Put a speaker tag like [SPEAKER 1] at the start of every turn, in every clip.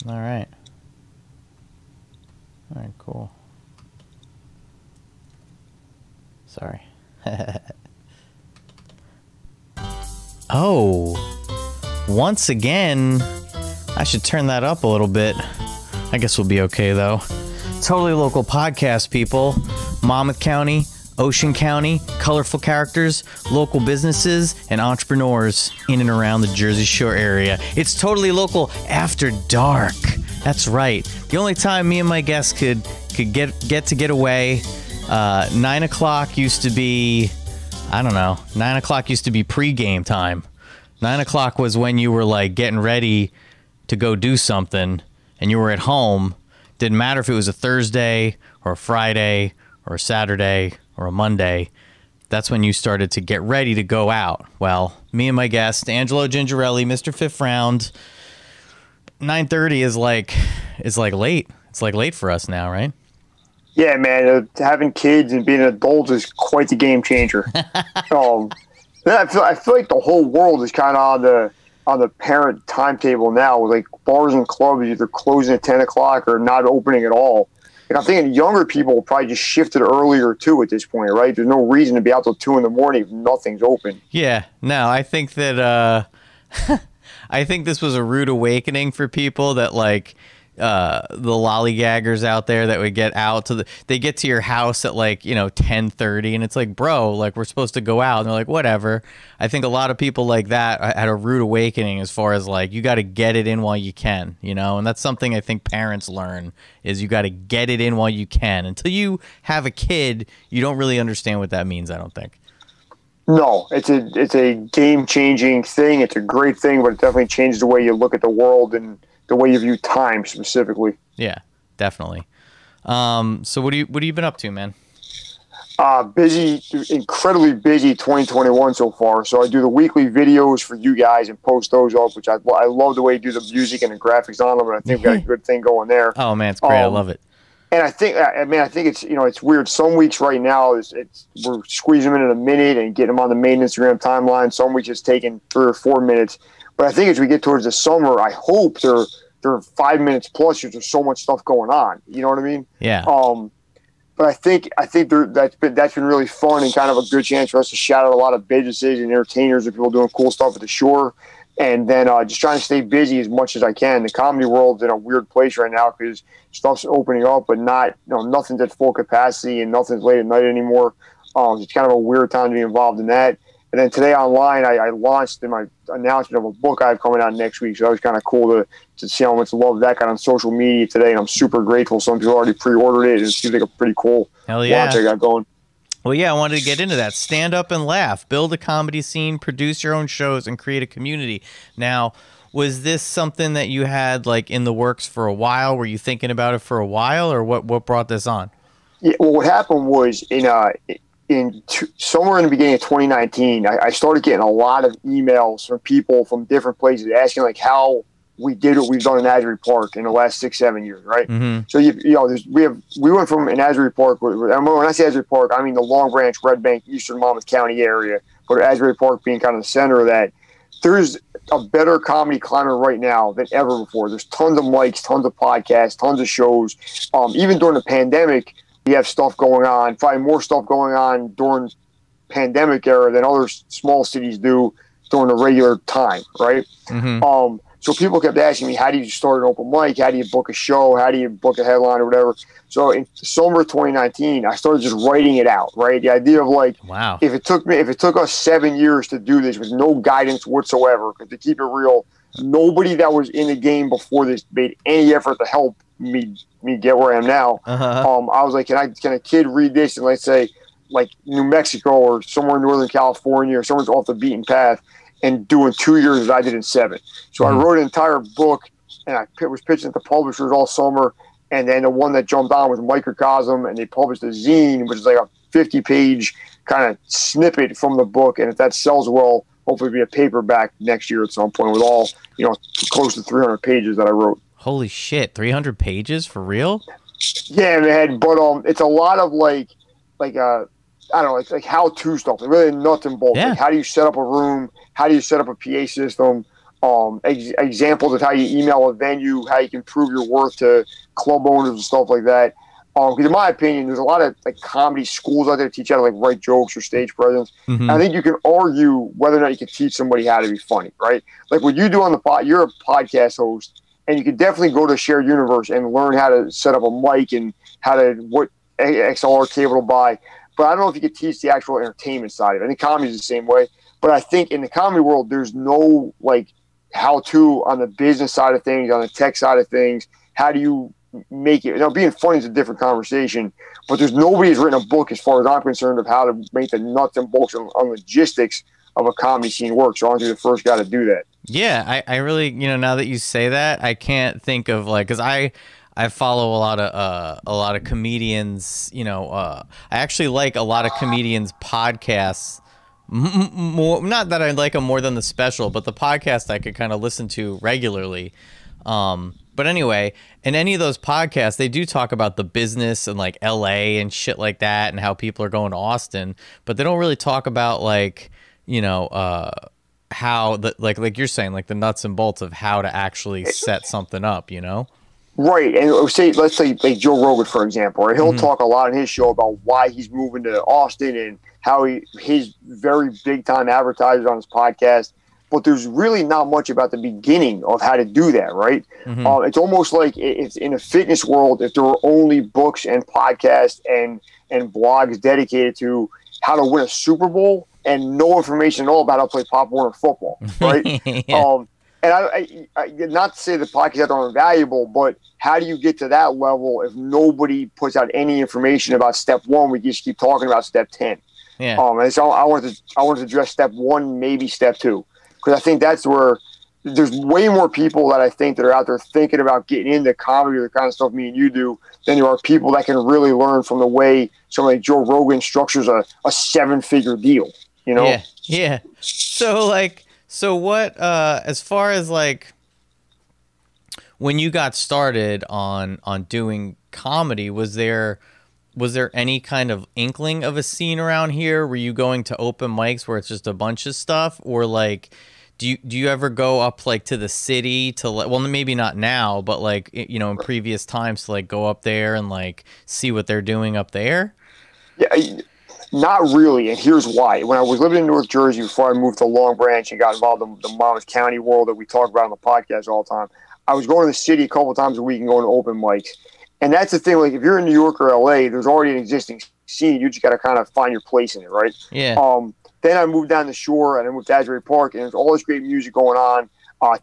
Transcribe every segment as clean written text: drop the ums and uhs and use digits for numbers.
[SPEAKER 1] All right. All right, cool. Sorry. Oh, once again, I should turn that up a little bit. I guess we'll be okay, though. Totally Local Podcast, people. Monmouth County, Ocean County, colorful characters, local businesses, and entrepreneurs in and around the Jersey Shore area. It's Totally Local after dark. That's right. The only time me and my guests could get away. 9 o'clock used to be, I don't know, 9 o'clock used to be pregame time. 9 o'clock was when you were like getting ready to go do something and you were at home. Didn't matter if it was a Thursday or a Friday or a Saturday or a Monday. That's when you started to get ready to go out. Well, me and my guest, Angelo Gingerelli, Mr. Fifth Round, 9:30 is like late. It's like late for us now, right?
[SPEAKER 2] Yeah, man, having kids and being an adult is quite the game changer. I feel like the whole world is kind of on the parent timetable now, with like bars and clubs either closing at 10 o'clock or not opening at all. And I'm thinking younger people will probably just shift it earlier too at this point, right? There's no reason to be out till 2 in the morning if nothing's open.
[SPEAKER 1] Yeah, no, I think that I think this was a rude awakening for people that like the lollygaggers out there that would get out they get to your house at like 10:30 and it's like, bro, like we're supposed to go out, and they're like, whatever. I think a lot of people like that had a rude awakening as far as like you got to get it in while you can, and that's something I think parents learn, is you got to get it in while you can. Until you have a kid, you don't really understand what that means, I don't think.
[SPEAKER 2] No, it's a game changing thing. It's a great thing, but it definitely changes the way you look at the world and the way you view time specifically.
[SPEAKER 1] Yeah, definitely. So what have you been up to, man?
[SPEAKER 2] Busy, incredibly busy 2021 so far. So I do the weekly videos for you guys and post those up, which I love the way you do the music and the graphics on them. And I think we've got a good thing going there.
[SPEAKER 1] Oh man, it's great. I love it.
[SPEAKER 2] And I think it's, it's weird. Some weeks right now we're squeezing them in a minute and getting them on the main Instagram timeline. Some weeks it's taking 3 or 4 minutes. But I think as we get towards the summer, I hope they're 5 minutes plus because there's so much stuff going on. You know what I mean?
[SPEAKER 1] Yeah.
[SPEAKER 2] But I think that's been really fun and kind of a good chance for us to shout out a lot of businesses and entertainers and people doing cool stuff at the shore. And then just trying to stay busy as much as I can. The comedy world's in a weird place right now because stuff's opening up, but nothing's at full capacity and nothing's late at night anymore. It's kind of a weird time to be involved in that. And then today online, I launched my announcement of a book I have coming out next week. So that was kind of cool to see how much love that got on social media today. And I'm super grateful. Some people already pre-ordered it. It seems like a pretty cool launch I got going.
[SPEAKER 1] Well, yeah, I wanted to get into that. Stand up and laugh, build a comedy scene, produce your own shows, and create a community. Now, was this something that you had like in the works for a while? Were you thinking about it for a while, or what brought this on?
[SPEAKER 2] Yeah, well, what happened was somewhere in the beginning of 2019, I started getting a lot of emails from people from different places asking like how we did what we've done in Asbury Park in the last 6-7 years, right?
[SPEAKER 1] Mm-hmm.
[SPEAKER 2] So we went from in Asbury Park. When I say Asbury Park, I mean the Long Branch, Red Bank, Eastern Monmouth County area, but Asbury Park being kind of the center of that. There's a better comedy climate right now than ever before. There's tons of mics, tons of podcasts, tons of shows. Even during the pandemic, we have stuff going on, probably more stuff going on during pandemic era than other small cities do during the regular time, right?
[SPEAKER 1] Mm-hmm.
[SPEAKER 2] So people kept asking me, how do you start an open mic? How do you book a show? How do you book a headline or whatever? So in summer of 2019, I started just writing it out, right? The idea of like,
[SPEAKER 1] wow,
[SPEAKER 2] if it took us 7 years to do this with no guidance whatsoever, because to keep it real, nobody that was in the game before this made any effort to help me get where I am now.
[SPEAKER 1] Uh-huh.
[SPEAKER 2] I was like, can a kid read this and let's say like New Mexico or somewhere in Northern California or somewhere off the beaten path and do in 2 years as I did in 7. So I wrote an entire book and I was pitching at the publishers all summer. And then the one that jumped on was Microcosm, and they published a zine, which is like a 50-page kind of snippet from the book. And if that sells well, hopefully it'll be a paperback next year at some point with all, close to 300 pages that I wrote.
[SPEAKER 1] Holy shit, 300 pages for real?
[SPEAKER 2] Yeah, man. But it's a lot of like I don't know, it's like how-to stuff. It's really nuts and bolts.
[SPEAKER 1] Yeah.
[SPEAKER 2] Like how do you set up a room? How do you set up a PA system? examples of how you email a venue, how you can prove your worth to club owners and stuff like that. Because in my opinion, there's a lot of like comedy schools out there that teach you how to like write jokes or stage presence.
[SPEAKER 1] Mm-hmm.
[SPEAKER 2] And I think you can argue whether or not you can teach somebody how to be funny, right? Like what you do on the pod, you're a podcast host, and you can definitely go to Shared Universe and learn how to set up a mic and what XLR cable to buy. But I don't know if you could teach the actual entertainment side of it. I think comedy is the same way. But I think in the comedy world, there's no like how-to on the business side of things, on the tech side of things. How do you make it? Now, being funny is a different conversation, but there's nobody has written a book, as far as I'm concerned, of how to make the nuts and bolts on logistics of a comedy scene work. So I'm the first guy to do that.
[SPEAKER 1] Yeah, I really, now that you say that, I can't think of like, because I follow a lot of comedians. I actually like a lot of comedians' podcasts. More, not that I like them more than the special, but the podcast I could kind of listen to regularly. But anyway, in any of those podcasts, they do talk about the business and like LA and shit like that, and how people are going to Austin, but they don't really talk about like, how the like you're saying, like the nuts and bolts of how to actually set something up,
[SPEAKER 2] Right. And let's say like Joe Rogan, for example, or he'll talk a lot on his show about why he's moving to Austin and how he's very big time advertisers on his podcast. But there's really not much about the beginning of how to do that, right? It's almost like it's in a fitness world, if there were only books and podcasts and blogs dedicated to how to win a Super Bowl and no information at all about how to play Pop Warner football, right?
[SPEAKER 1] Yeah.
[SPEAKER 2] And I not to say the podcasts aren't valuable, but how do you get to that level if nobody puts out any information about step one? We just keep talking about step 10.
[SPEAKER 1] Yeah.
[SPEAKER 2] And so I wanted to address step one, maybe step two. Because I think that's where there's way more people that I think that are out there thinking about getting into comedy or the kind of stuff me and you do than there are people that can really learn from the way somebody like Joe Rogan structures a 7-figure deal,
[SPEAKER 1] Yeah. Yeah. So what, as far as like when you got started on doing comedy, was there any kind of inkling of a scene around here? Were you going to open mics where it's just a bunch of stuff, or like do you ever go up like to the city to well, maybe not now, but like in previous times to like go up there and like see what they're doing up there?
[SPEAKER 2] Yeah, not really, and here's why. When I was living in North Jersey before I moved to Long Branch and got involved in the Monmouth County world that we talk about on the podcast all the time, I was going to the city a couple of times a week and going to open mics. And that's the thing, like if you're in New York or LA, there's already an existing scene. You just got to kind of find your place in it, right?
[SPEAKER 1] Yeah.
[SPEAKER 2] Then I moved down the shore and I moved to Asbury Park, and there's all this great music going on.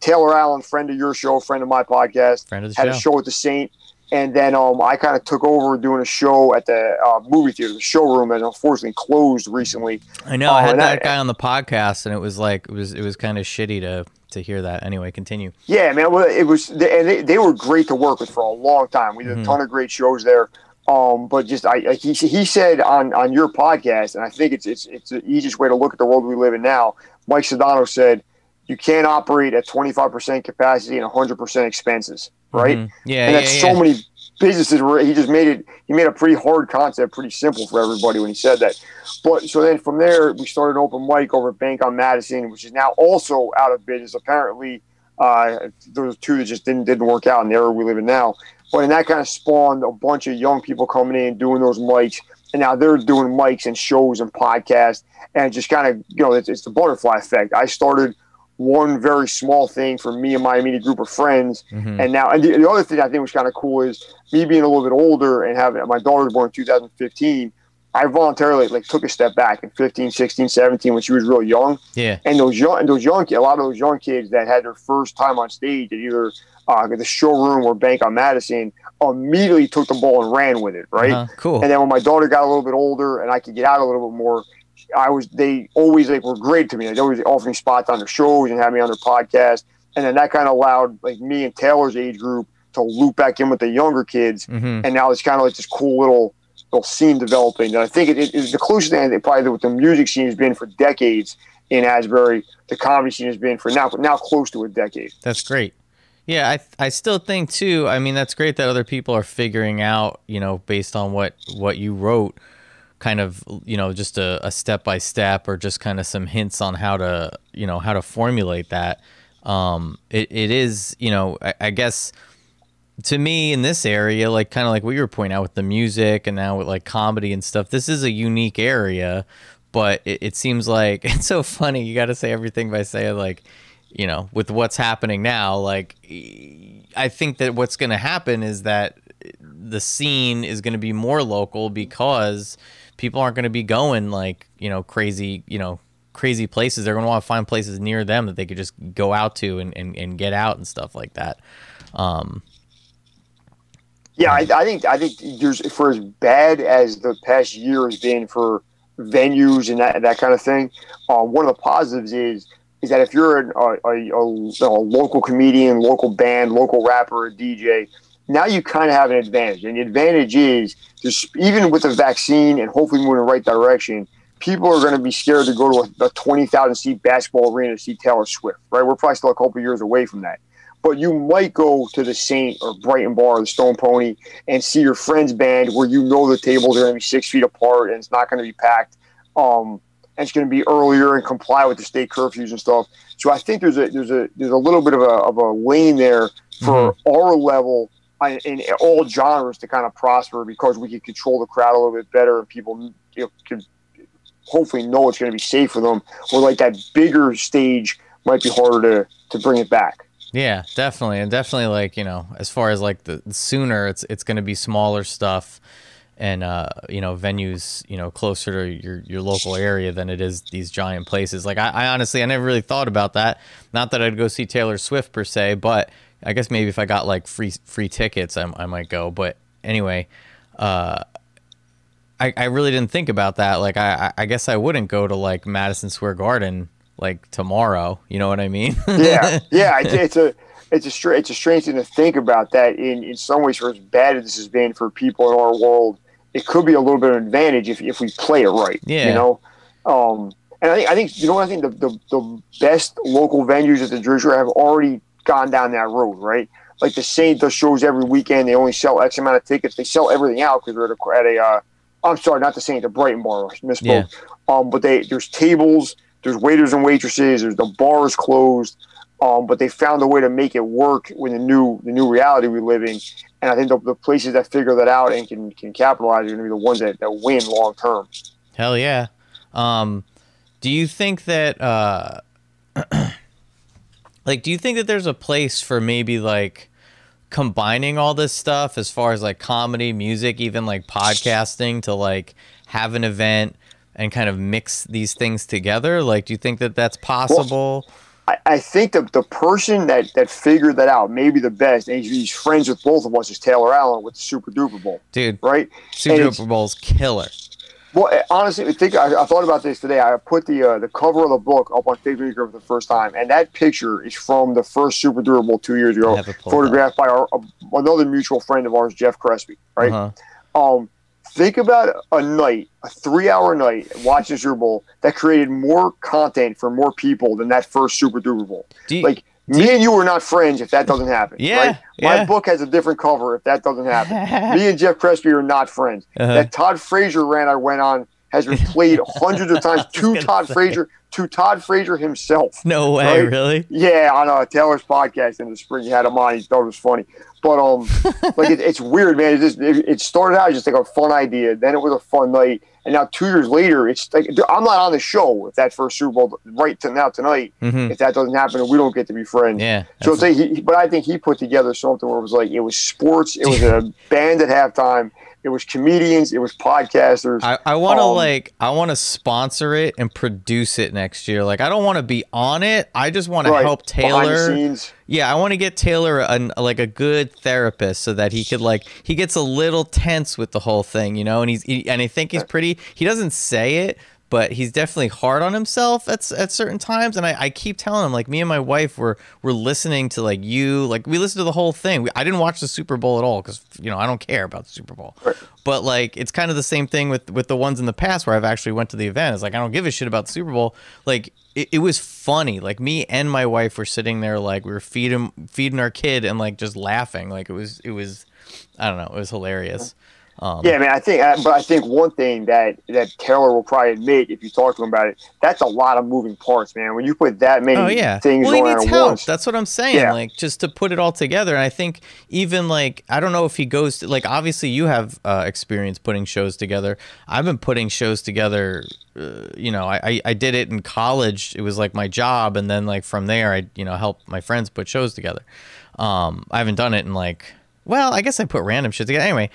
[SPEAKER 2] Taylor Allen, friend of your show, friend of my podcast, had a show at the Saint. And then I kind of took over doing a show at the movie theater, the showroom, that unfortunately closed recently.
[SPEAKER 1] I know. I had that guy on the podcast, and it was like it was kind of shitty to hear that. Anyway, continue.
[SPEAKER 2] Yeah, man. Well, it was, and they were great to work with for a long time. We did a ton of great shows there. But just he said on your podcast, and I think it's the easiest way to look at the world we live in now. Mike Sedano said you can't operate at 25% capacity and 100% expenses, right?
[SPEAKER 1] Yeah,
[SPEAKER 2] and that's so many businesses where he just made a pretty hard concept pretty simple for everybody when he said that. But so then from there we started an open mic over at Bank on Madison, which is now also out of business. Apparently, there was two that just didn't work out in the era we live in now. But and that kind of spawned a bunch of young people coming in doing those mics, and now they're doing mics and shows and podcasts, and just kind of it's the butterfly effect. I started one very small thing for me and my immediate group of friends, and now the other thing I think was kind of cool is me being a little bit older and having my daughter was born in 2015. I voluntarily took a step back in 15, 16, 17 when she was real young.
[SPEAKER 1] Yeah.
[SPEAKER 2] And a lot of those young kids that had their first time on stage at either the showroom or Bank on Madison immediately took the ball and ran with it, right?
[SPEAKER 1] Cool.
[SPEAKER 2] And then when my daughter got a little bit older and I could get out a little bit more, they always were great to me. They always offered me spots on their shows and had me on their podcast. And then that kind of allowed me and Taylor's age group to loop back in with the younger kids. And now it's kind of like this cool little scene developing. And I think it is the closest thing probably what the music scene has been for decades in Asbury. The comedy scene has been for now close to a decade.
[SPEAKER 1] That's great. Yeah, I still think too. I mean, that's great that other people are figuring out, based on what you wrote, kind of, just a step by step or just kind of some hints on how to formulate that. it is, you know, I guess to me in this area, like kind of like what you were pointing out with the music and now with like comedy and stuff, this is a unique area, but it seems like it's so funny. You got to say everything by saying like, you know, with what's happening now, like I think that what's going to happen is that the scene is going to be more local because people aren't going to be going like, you know, crazy places. They're going to want to find places near them that they could just go out to and get out and stuff like that.
[SPEAKER 2] Yeah, I think there's, for as bad as the past year has been for venues and that kind of thing, one of the positives is that if you're a local comedian, local band, local rapper, or DJ, now you kind of have an advantage. And the advantage is, just even with the vaccine and hopefully moving in the right direction, people are going to be scared to go to a 20,000 seat basketball arena to see Taylor Swift, right? We're probably still a couple years away from that. But you might go to the Saint or Brighton Bar or the Stone Pony and see your friend's band where you know the tables are going to be 6 feet apart and it's not going to be packed. And it's going to be earlier and comply with the state curfews and stuff. So I think there's a little bit of a lane there for our level in all genres to kind of prosper, because we can control the crowd a little bit better and people, you know, can hopefully know it's going to be safe for them. Or like that bigger stage might be harder to bring it back.
[SPEAKER 1] Yeah, definitely. And definitely, like, you know, as far as like the sooner it's going to be smaller stuff and, you know, venues, you know, closer to your local area than it is these giant places. Like, I honestly, I never really thought about that. Not that I'd go see Taylor Swift per se, but I guess maybe if I got like free tickets, I might go. But anyway, I really didn't think about that. Like, I guess I wouldn't go to like Madison Square Garden like tomorrow. You know what I mean?
[SPEAKER 2] Yeah. It's a strange thing to think about, that in some ways, for as bad as this has been for people in our world, it could be a little bit of an advantage if we play it right.
[SPEAKER 1] Yeah.
[SPEAKER 2] You know? And I think you know what, I think the best local venues at the Jersey have already gone down that road, right? Like the Saint does shows every weekend. They only sell X amount of tickets. They sell everything out because they're at a I'm sorry, not the Saint, the Brighton Bar. I misspoke. Yeah. But there's tables, there's waiters and waitresses, there's the bar is closed. But they found a way to make it work with the new reality we live in. And I think the places that figure that out and can capitalize are going to be the ones that win long term.
[SPEAKER 1] Hell yeah. Do you think that like, do you think that there's a place for maybe like combining all this stuff as far as like comedy, music, even like podcasting, to like have an event and kind of mix these things together? Like, do you think that that's possible?
[SPEAKER 2] Well, I think the person that figured that out, maybe the best, and he's friends with both of us, is Taylor Allen with the Super Duper Bowl.
[SPEAKER 1] Dude,
[SPEAKER 2] right?
[SPEAKER 1] Super Duper Bowl's killer.
[SPEAKER 2] Well, honestly, I thought about this today. I put the cover of the book up on Facebook for the first time, and that picture is from the first Super Duper Bowl 2 years ago, photographed by another mutual friend of ours, Jeff Crespi, right? Think about a night, a 3-hour night watching the Super Bowl that created more content for more people than that first Super Duper Bowl. Me and you are not friends if that doesn't happen.
[SPEAKER 1] Yeah,
[SPEAKER 2] right? My book has a different cover if that doesn't happen. Me and Jeff Crespi are not friends. That Todd Frazier rant I went on has been played hundreds of times to Todd Frazier himself.
[SPEAKER 1] No way,
[SPEAKER 2] right?
[SPEAKER 1] Really?
[SPEAKER 2] Yeah, on Taylor's podcast in the spring, he had him on. He thought it was funny. But like it's weird, man. It started out just like a fun idea, then it was a fun night, and now 2 years later, it's like I'm not on the show if that first Super Bowl right to now tonight. If that doesn't happen, and we don't get to be friends.
[SPEAKER 1] Yeah.
[SPEAKER 2] So it's like but I think he put together something where it was like it was sports, it was a band at halftime. It was comedians. It was podcasters.
[SPEAKER 1] I want to sponsor it and produce it next year. Like, I don't want to be on it. I just want to help Taylor.
[SPEAKER 2] Behind the scenes.
[SPEAKER 1] Yeah, I want to get Taylor a good therapist so that he could he gets a little tense with the whole thing, you know. And I think he's pretty. He doesn't say it, but he's definitely hard on himself at certain times. And I keep telling him, like, me and my wife we're listening to we listened to the whole thing. I didn't watch the Super Bowl at all because, you know, I don't care about the Super Bowl. Right. But like, it's kind of the same thing with the ones in the past where I've actually went to the event. It's like, I don't give a shit about the Super Bowl. Like, it was funny. Like, me and my wife were sitting there, like, we were feeding our kid and like just laughing. Like, it was I don't know, it was hilarious.
[SPEAKER 2] Yeah, man. But I think one thing that Taylor will probably admit, if you talk to him about it, that's a lot of moving parts, man. When you put that many things
[SPEAKER 1] well, he
[SPEAKER 2] going
[SPEAKER 1] needs
[SPEAKER 2] on at
[SPEAKER 1] help.
[SPEAKER 2] once,
[SPEAKER 1] That's what I'm saying. Like, just to put it all together. And I think even like, I don't know if he goes to, like, obviously you have experience putting shows together. I've been putting shows together. You know, I did it in college. It was like my job, and then like from there, I helped my friends put shows together. I haven't done it in like. Well, I guess I put random shit together. Anyway,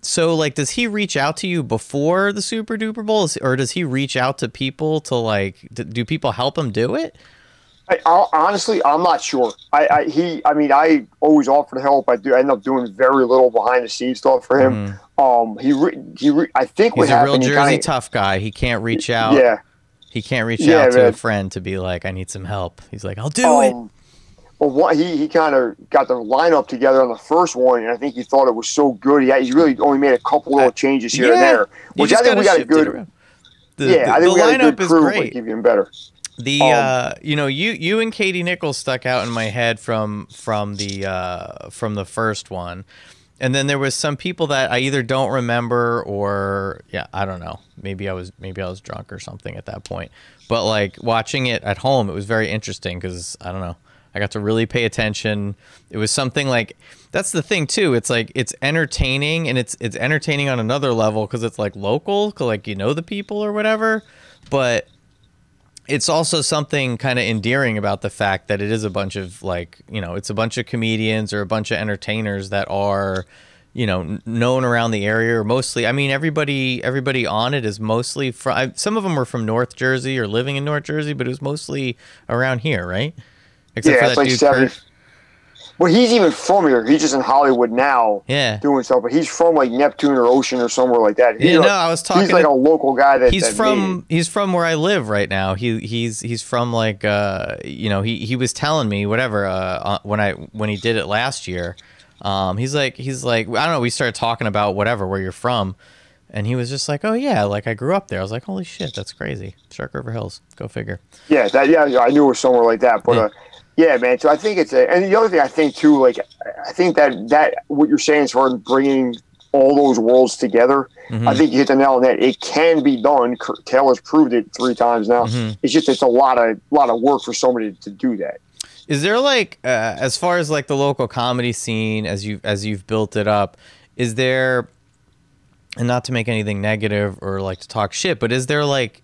[SPEAKER 1] so, like, does he reach out to you before the Super Duper Bowl? Or does he reach out to people to, like, do people help him do it?
[SPEAKER 2] Honestly, I'm not sure. I always offer to help. I end up doing very little behind the scenes stuff for him. I think
[SPEAKER 1] he's a real Jersey tough guy. He can't reach out.
[SPEAKER 2] Yeah.
[SPEAKER 1] He can't reach out to a friend to be like, I need some help. He's like, I'll do it.
[SPEAKER 2] Well, he kind of got the lineup together on the first one, and I think he thought it was so good. He really only made a couple little changes here and there, which I think we got a good. I think we got a good crew, but even better.
[SPEAKER 1] You and Katie Nichols stuck out in my head from the first one, and then there was some people that I either don't remember or I don't know. Maybe I was drunk or something at that point. But like watching it at home, it was very interesting because I don't know. I got to really pay attention. It was something like, that's the thing too. It's like, it's entertaining, and it's entertaining on another level because it's like local, like, the people or whatever. But it's also something kind of endearing about the fact that it is a bunch of like, it's a bunch of comedians or a bunch of entertainers that are, known around the area, or mostly, I mean, everybody on it is mostly from, some of them were from North Jersey or living in North Jersey, but it was mostly around here, right? Except for that dude, 7.
[SPEAKER 2] Well, he's even from here. He's just in Hollywood now, doing stuff. But he's from like Neptune or Ocean or somewhere like that.
[SPEAKER 1] I was talking.
[SPEAKER 2] He's like a local guy
[SPEAKER 1] he's from where I live right now. He's from like he was telling me whatever when he did it last year. He's like I don't know. We started talking about whatever where you're from, and he was just like, oh yeah, like I grew up there. I was like, holy shit, that's crazy. Shark River Hills, go figure.
[SPEAKER 2] Yeah, I knew it was somewhere like that, but. Yeah, man. So I think and the other thing I think too, like I think that what you're saying as far as bringing all those worlds together, I think you hit the nail on that. It can be done. Taylor's proved it 3 times now. It's a lot of work for somebody to do that.
[SPEAKER 1] Is there like as far as like the local comedy scene as you've built it up, is there, and not to make anything negative or like to talk shit, but is there like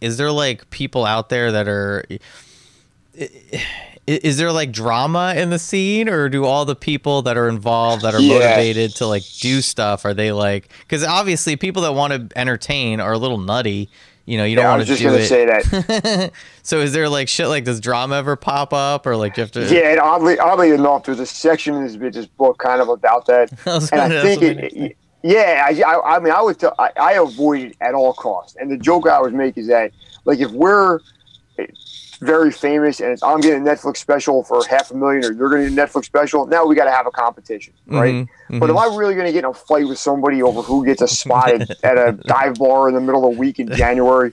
[SPEAKER 1] people out there that are. Is there like drama in the scene, or do all the people that are involved that are motivated to like do stuff, are they like, because obviously people that want to entertain are a little nutty, you don't want to do it. I was just going to say that. So is there like shit, like does drama ever pop up, or like do you have to?
[SPEAKER 2] Yeah, and oddly enough, there's a section in this bitch's book kind of about that. I think I avoid it at all costs. And the joke I always make is that like if we're very famous and I'm getting a Netflix special for $500,000 or you're going to get a Netflix special, now we got to have a competition, right? But am I really going to get in a fight with somebody over who gets a spot at a dive bar in the middle of the week in January?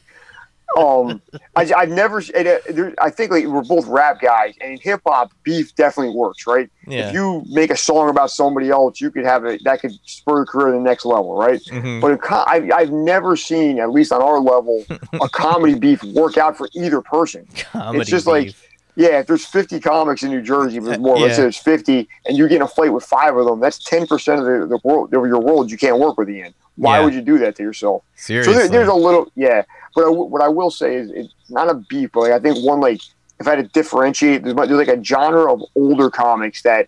[SPEAKER 2] I've never. I think like we're both rap guys, and in hip hop, beef definitely works, right? Yeah. If you make a song about somebody else, you could have it that could spur your career to the next level, right? But I've never seen, at least on our level, a comedy beef work out for either person. It's just beef. Like, yeah, if there's 50 comics in New Jersey, if there's more, let's say there's 50, and you get in a fight with 5 of them, that's 10% of the world of your world you can't work with the end. Why would you do that to yourself?
[SPEAKER 1] Seriously.
[SPEAKER 2] So there's a little, But what I will say is it's not a beef, but like, I think one, like, if I had to differentiate, there's like a genre of older comics that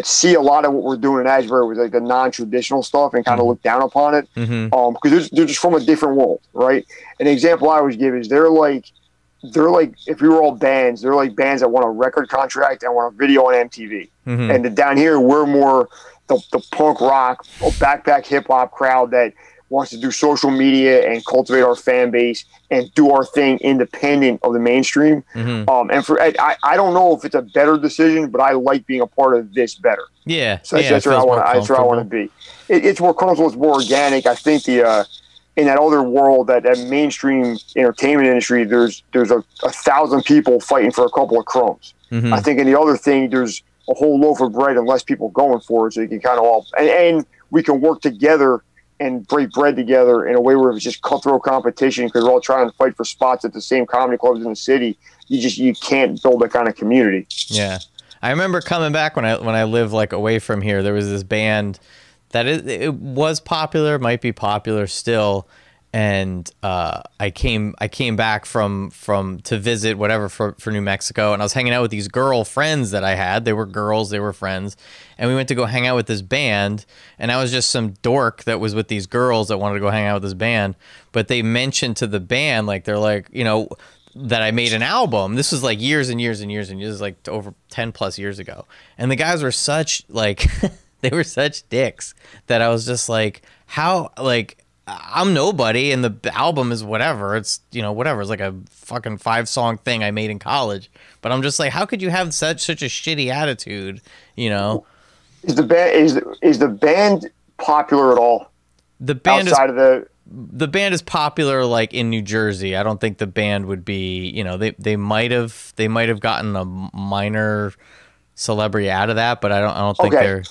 [SPEAKER 2] see a lot of what we're doing in Asbury with like the non-traditional stuff and kind of look down upon it. Because they're just from a different world, right? An example I always give is they're like, if we were all bands, they're like bands that want a record contract and want a video on MTV. And down here, we're more the punk rock or backpack hip hop crowd that wants to do social media and cultivate our fan base and do our thing independent of the mainstream. And I don't know if it's a better decision, but I like being a part of this better.
[SPEAKER 1] Yeah.
[SPEAKER 2] So that's where I want to be. It's more comfortable. It's more organic. I think in that other world, that mainstream entertainment industry, there's 1,000 people fighting for a couple of crumbs. I think in the other thing, there's a whole loaf of bread and less people going for it. So you can kind of all, and we can work together and break bread together in a way where it's just cutthroat competition because we're all trying to fight for spots at the same comedy clubs in the city. You can't build that kind of community.
[SPEAKER 1] Yeah. I remember coming back when I lived like away from here. There was this band that it was popular, might be popular still, and I came back from to visit whatever for New Mexico, and I was hanging out with these girl friends that I had. They were girls, they were friends, and we went to go hang out with this band, and I was just some dork that was with these girls that wanted to go hang out with this band, but they mentioned to the band, like, they're like, you know, that I made an album. This was like years and years and years and years, like over 10 plus years ago. And the guys were such like, they were such dicks that I was just like, how, like, I'm nobody and the album is whatever. It's, you know, whatever. It's like a fucking 5-song thing I made in college. But I'm just like, how could you have such a shitty attitude, you know?
[SPEAKER 2] Is the band popular at all?
[SPEAKER 1] The band
[SPEAKER 2] outside of
[SPEAKER 1] the band is popular like in New Jersey. I don't think the band would be, you know, they might have gotten a minor celebrity out of that, but I don't think they're,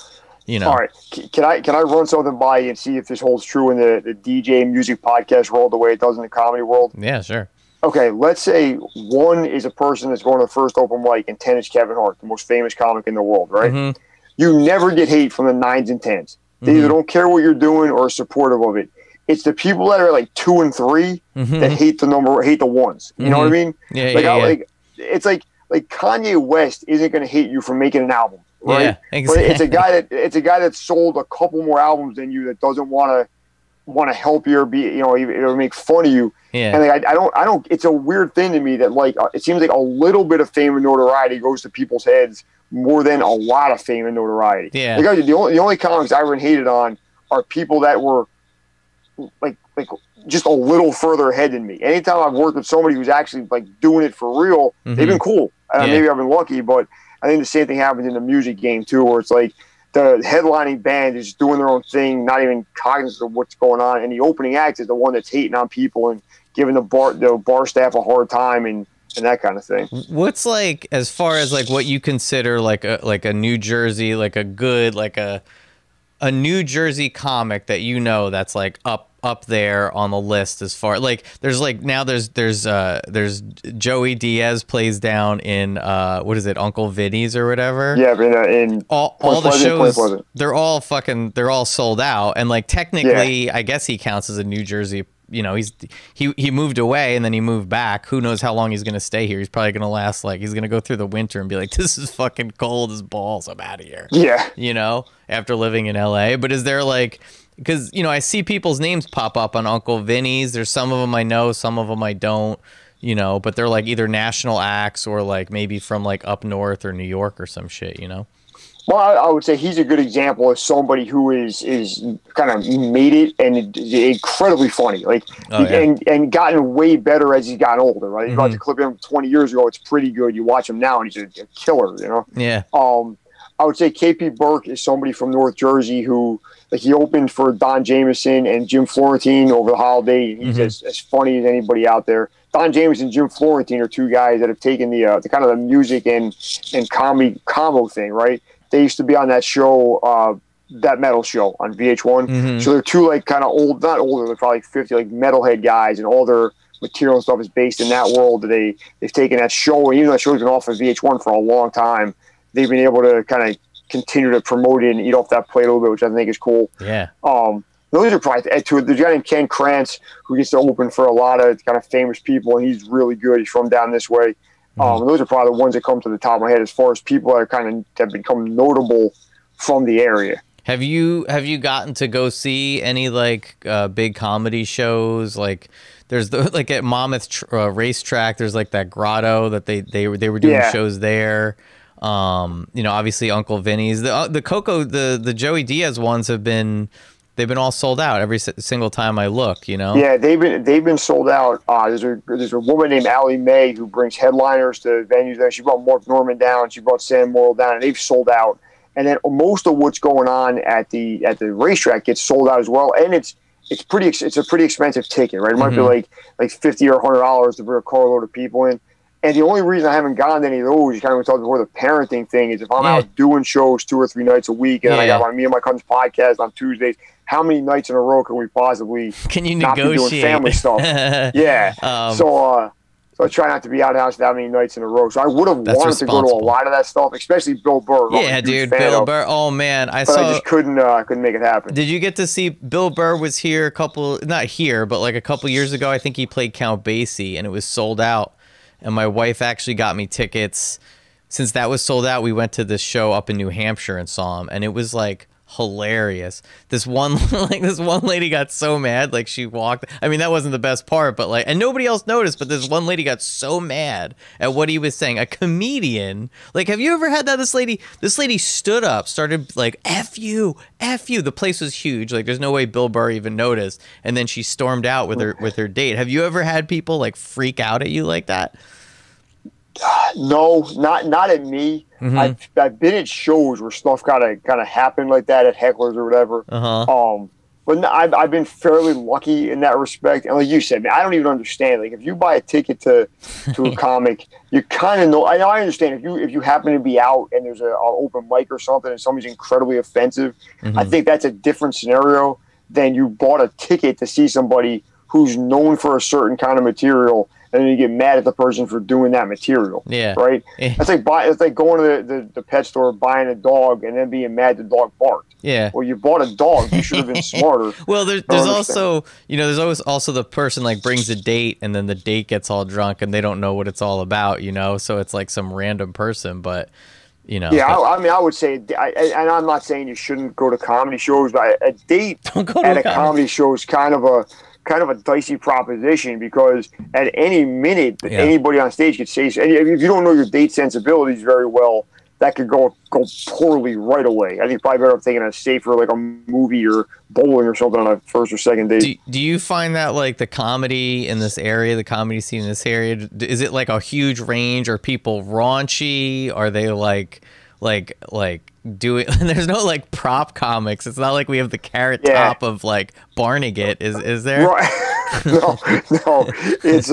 [SPEAKER 1] you know.
[SPEAKER 2] All right. Can I run something by you and see if this holds true in the DJ music podcast world the way it does in the comedy world?
[SPEAKER 1] Yeah, sure.
[SPEAKER 2] Okay, let's say 1 is a person that's going to the first open mic and 10 is Kevin Hart, the most famous comic in the world, right? Mm-hmm. You never get hate from the 9s and 10s. They either don't care what you're doing or are supportive of it. It's the people that are like 2 and 3 that hate the 1s. You know what I mean?
[SPEAKER 1] Yeah,
[SPEAKER 2] like, it's like Kanye West isn't going to hate you for making an album, right?
[SPEAKER 1] Yeah, exactly.
[SPEAKER 2] But it's a guy that sold a couple more albums than you that doesn't want to help you or be, you know, or make fun of you.
[SPEAKER 1] Yeah.
[SPEAKER 2] And like, I don't. It's a weird thing to me that like it seems like a little bit of fame and notoriety goes to people's heads more than a lot of fame and notoriety.
[SPEAKER 1] Yeah.
[SPEAKER 2] Like, the only comics I ever hated on are people that were like just a little further ahead than me. Anytime I've worked with somebody who's actually like doing it for real, they've been cool. Maybe I've been lucky, but I think the same thing happens in the music game too, where it's like the headlining band is doing their own thing, not even cognizant of what's going on, and the opening act is the one that's hating on people and giving the bar staff a hard time and that kind of thing.
[SPEAKER 1] What's like, as far as like what you consider like a New Jersey, like a good, like a New Jersey comic that, you know, that's like up there on the list, as far like there's like now there's Joey Diaz plays down in what is it, Uncle Vinny's or whatever.
[SPEAKER 2] Yeah, but in
[SPEAKER 1] all the shows, they're all sold out, and like technically I guess he counts as a New Jersey. You know, he moved away and then he moved back. Who knows how long he's gonna stay here? He's probably gonna last, like, he's gonna go through the winter and be like, this is fucking cold as balls, I'm out of here.
[SPEAKER 2] Yeah,
[SPEAKER 1] you know, after living in LA. But is there like, because, you know, I see people's names pop up on Uncle Vinny's. There's some of them I know, some of them I don't, you know, but they're like either national acts or like maybe from like up north or New York or some shit, you know.
[SPEAKER 2] Well, I would say he's a good example of somebody who is kind of made it and incredibly funny, like, and gotten way better as he's gotten older. Right, you got to clip him 20 years ago; it's pretty good. You watch him now, and he's a killer. You know.
[SPEAKER 1] Yeah.
[SPEAKER 2] I would say KP Burke is somebody from North Jersey who, like, he opened for Don Jameson and Jim Florentine over the holiday. He's as funny as anybody out there. Don Jameson and Jim Florentine are 2 guys that have taken the kind of the music and comedy combo thing, right? They used to be on that show, That Metal Show on VH1. So they're 2 like kind of old, not older, they're probably 50, like metalhead guys, and all their material and stuff is based in that world. They've taken that show, and even though that show's been off of VH1 for a long time, they've been able to kind of continue to promote it and eat off that plate a little bit, which I think is cool. Yeah. Those are probably there's a guy named Ken Krantz who gets to open for a lot of kind of famous people, and he's really good. He's from down this way. Those are probably the ones that come to the top of my head as far as people that are kind of have become notable from the area.
[SPEAKER 1] Have you gotten to go see any like big comedy shows? Like there's like at Monmouth Racetrack, there's like that grotto that they were doing shows there. You know, obviously Uncle Vinny's, the Coco, the Joey Diaz ones they've been all sold out every single time I look, you know? Yeah,
[SPEAKER 2] they've been sold out. There's a woman named Allie Mae who brings headliners to venues there. She brought Mark Norman down. She brought Sam Morrill down, and they've sold out. And then most of what's going on at the racetrack gets sold out as well. And it's a pretty expensive ticket, right? It might be like $50 or $100 to bring a carload of people in. And the only reason I haven't gone to any of those, you kind of talked before, the parenting thing, is if I'm out doing shows 2 or 3 nights a week, and then I got me and my cousin's podcast on Tuesdays, how many nights in a row can we possibly not be doing family stuff? So I try not to be out of the house that many nights in a row. So I would have wanted to go to a lot of that stuff, especially Bill Burr.
[SPEAKER 1] Yeah, dude, Bill Burr. Oh man, I just
[SPEAKER 2] couldn't make it happen.
[SPEAKER 1] Did you get to see Bill Burr was here not here, but like a couple years ago? I think he played Count Basie, and it was sold out. And my wife actually got me tickets. Since that was sold out, we went to this show up in New Hampshire and saw him, and it was like hilarious. This one lady got so mad, like she walked. I mean, that wasn't the best part, but like, and nobody else noticed. But this one lady got so mad at what he was saying. A comedian, like, have you ever had that? This lady stood up, started like, "F you, F you." The place was huge. Like, there's no way Bill Burr even noticed. And then she stormed out with her date. Have you ever had people like freak out at you like that?
[SPEAKER 2] No, not at me. I've been at shows where stuff kind of happened like that at hecklers or whatever. But no, I've been fairly lucky in that respect. And like you said, man, I don't even understand. Like, if you buy a ticket to a comic, you kind of know. I understand if you happen to be out and there's an open mic or something and somebody's incredibly offensive. I think that's a different scenario than you bought a ticket to see somebody who's known for a certain kind of material, and then you get mad at the person for doing that material. Yeah. Right? It's like going to the pet store, buying a dog, and then being mad the dog barked. Yeah. Well, you bought a dog. You should have been smarter.
[SPEAKER 1] Well, there's also, there's always also the person like brings a date, and then the date gets all drunk, and they don't know what it's all about, So it's like some random person, but, Yeah,
[SPEAKER 2] I mean, I would say, and I'm not saying you shouldn't go to comedy shows, but a date at a comedy show is kind of a dicey proposition, because at any minute anybody on stage could say, and if you don't know your date sensibilities very well, that could go poorly right away. I think it's probably better off taking a safer, like a movie or bowling or something on a first or second date.
[SPEAKER 1] Do you find that like the comedy in this area, the comedy scene in this area, is it like a huge range? Are people raunchy? Are they like doing? There's no like prop comics. It's not like we have the carrot top of like Barnegat. Is there?
[SPEAKER 2] Right. No. It's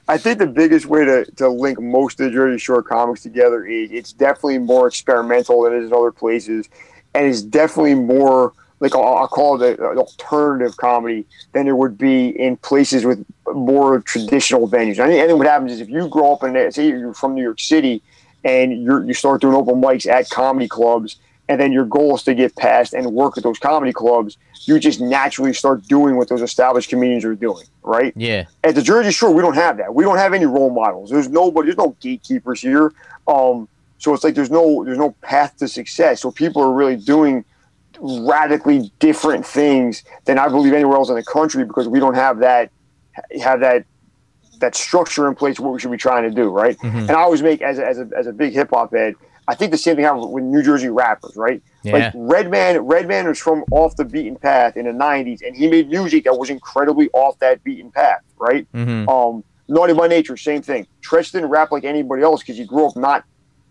[SPEAKER 2] I think the biggest way to link most of the Jersey Shore comics together is it's definitely more experimental than it is in other places, and it's definitely more like I'll call it an alternative comedy than there would be in places with more traditional venues. I think what happens is if you grow up in, say you're from New York City, and you start doing open mics at comedy clubs, and then your goal is to get past and work at those comedy clubs, you just naturally start doing what those established comedians are doing, right? Yeah. At the Jersey Shore, we don't have that. We don't have any role models. There's no gatekeepers here. So it's like there's no path to success. So people are really doing radically different things than I believe anywhere else in the country, because we don't have that structure in place, what we should be trying to do, right? And I always make, as a big hip hop head, I think the same thing happens with New Jersey rappers, right? Yeah. Like Redman was from off the beaten path in the 90s, and he made music that was incredibly off that beaten path, right? Naughty by Nature, same thing. Tretch didn't rap like anybody else because he grew up not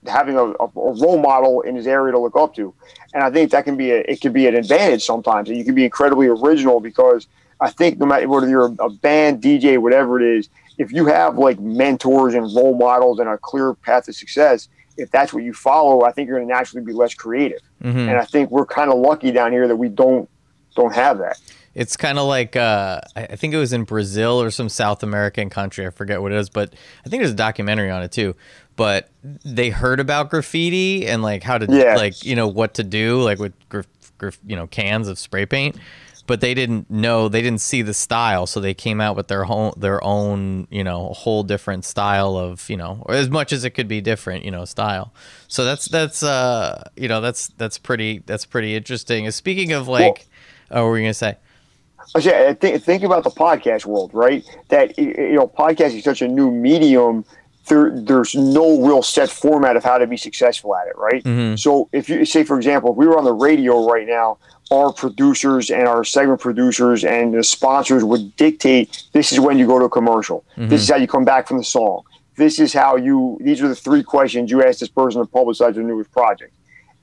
[SPEAKER 2] having a role model in his area to look up to. And I think that can be an advantage sometimes, and you can be incredibly original, because I think no matter whether you're a band, DJ, whatever it is, if you have like mentors and role models and a clear path to success, if that's what you follow, I think you're going to naturally be less creative. And I think we're kind of lucky down here that we don't have that.
[SPEAKER 1] It's kind of like I think it was in Brazil or some South American country. I forget what it is, but I think there's a documentary on it too. But they heard about graffiti and like how to what to do, like with cans of spray paint. But they didn't see the style, so they came out with their own whole different style of or as much as it could be different style. So that's pretty interesting. Speaking of like, what were you gonna say?
[SPEAKER 2] I think about the podcast world, right? That podcasting is such a new medium. There's no real set format of how to be successful at it, right? So if you say, for example, if we were on the radio right now, our producers and our segment producers and the sponsors would dictate, this is when you go to a commercial. This is how you come back from the song. These are the 3 questions you ask this person to publicize their newest project.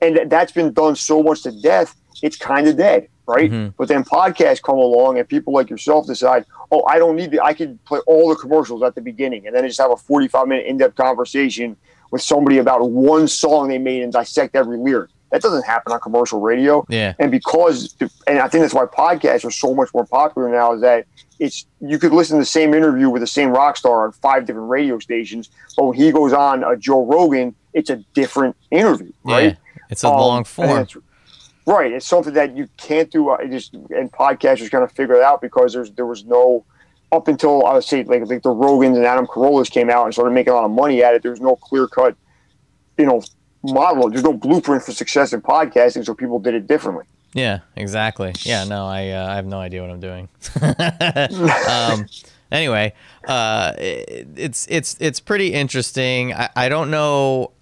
[SPEAKER 2] And that's been done so much to death. it's kind of dead, right? But then podcasts come along and people like yourself decide, oh, I don't need I could play all the commercials at the beginning and then just have a 45-minute in-depth conversation with somebody about one song they made and dissect every lyric. That doesn't happen on commercial radio.
[SPEAKER 1] Yeah.
[SPEAKER 2] And I think that's why podcasts are so much more popular now, is that you could listen to the same interview with the same rock star on 5 different radio stations, but when he goes on a Joe Rogan, it's a different interview, right?
[SPEAKER 1] Yeah, it's a long form.
[SPEAKER 2] Right. It's something that you can't do. And podcasters kind of figure it out because there was no, up until I would say like the Rogans and Adam Carollas came out and started making a lot of money at it. There's no clear cut, model. There's no blueprint for success in podcasting, so people did it differently.
[SPEAKER 1] Yeah, exactly. Yeah, no, I have no idea what I'm doing. Anyway, it's pretty interesting. I don't know.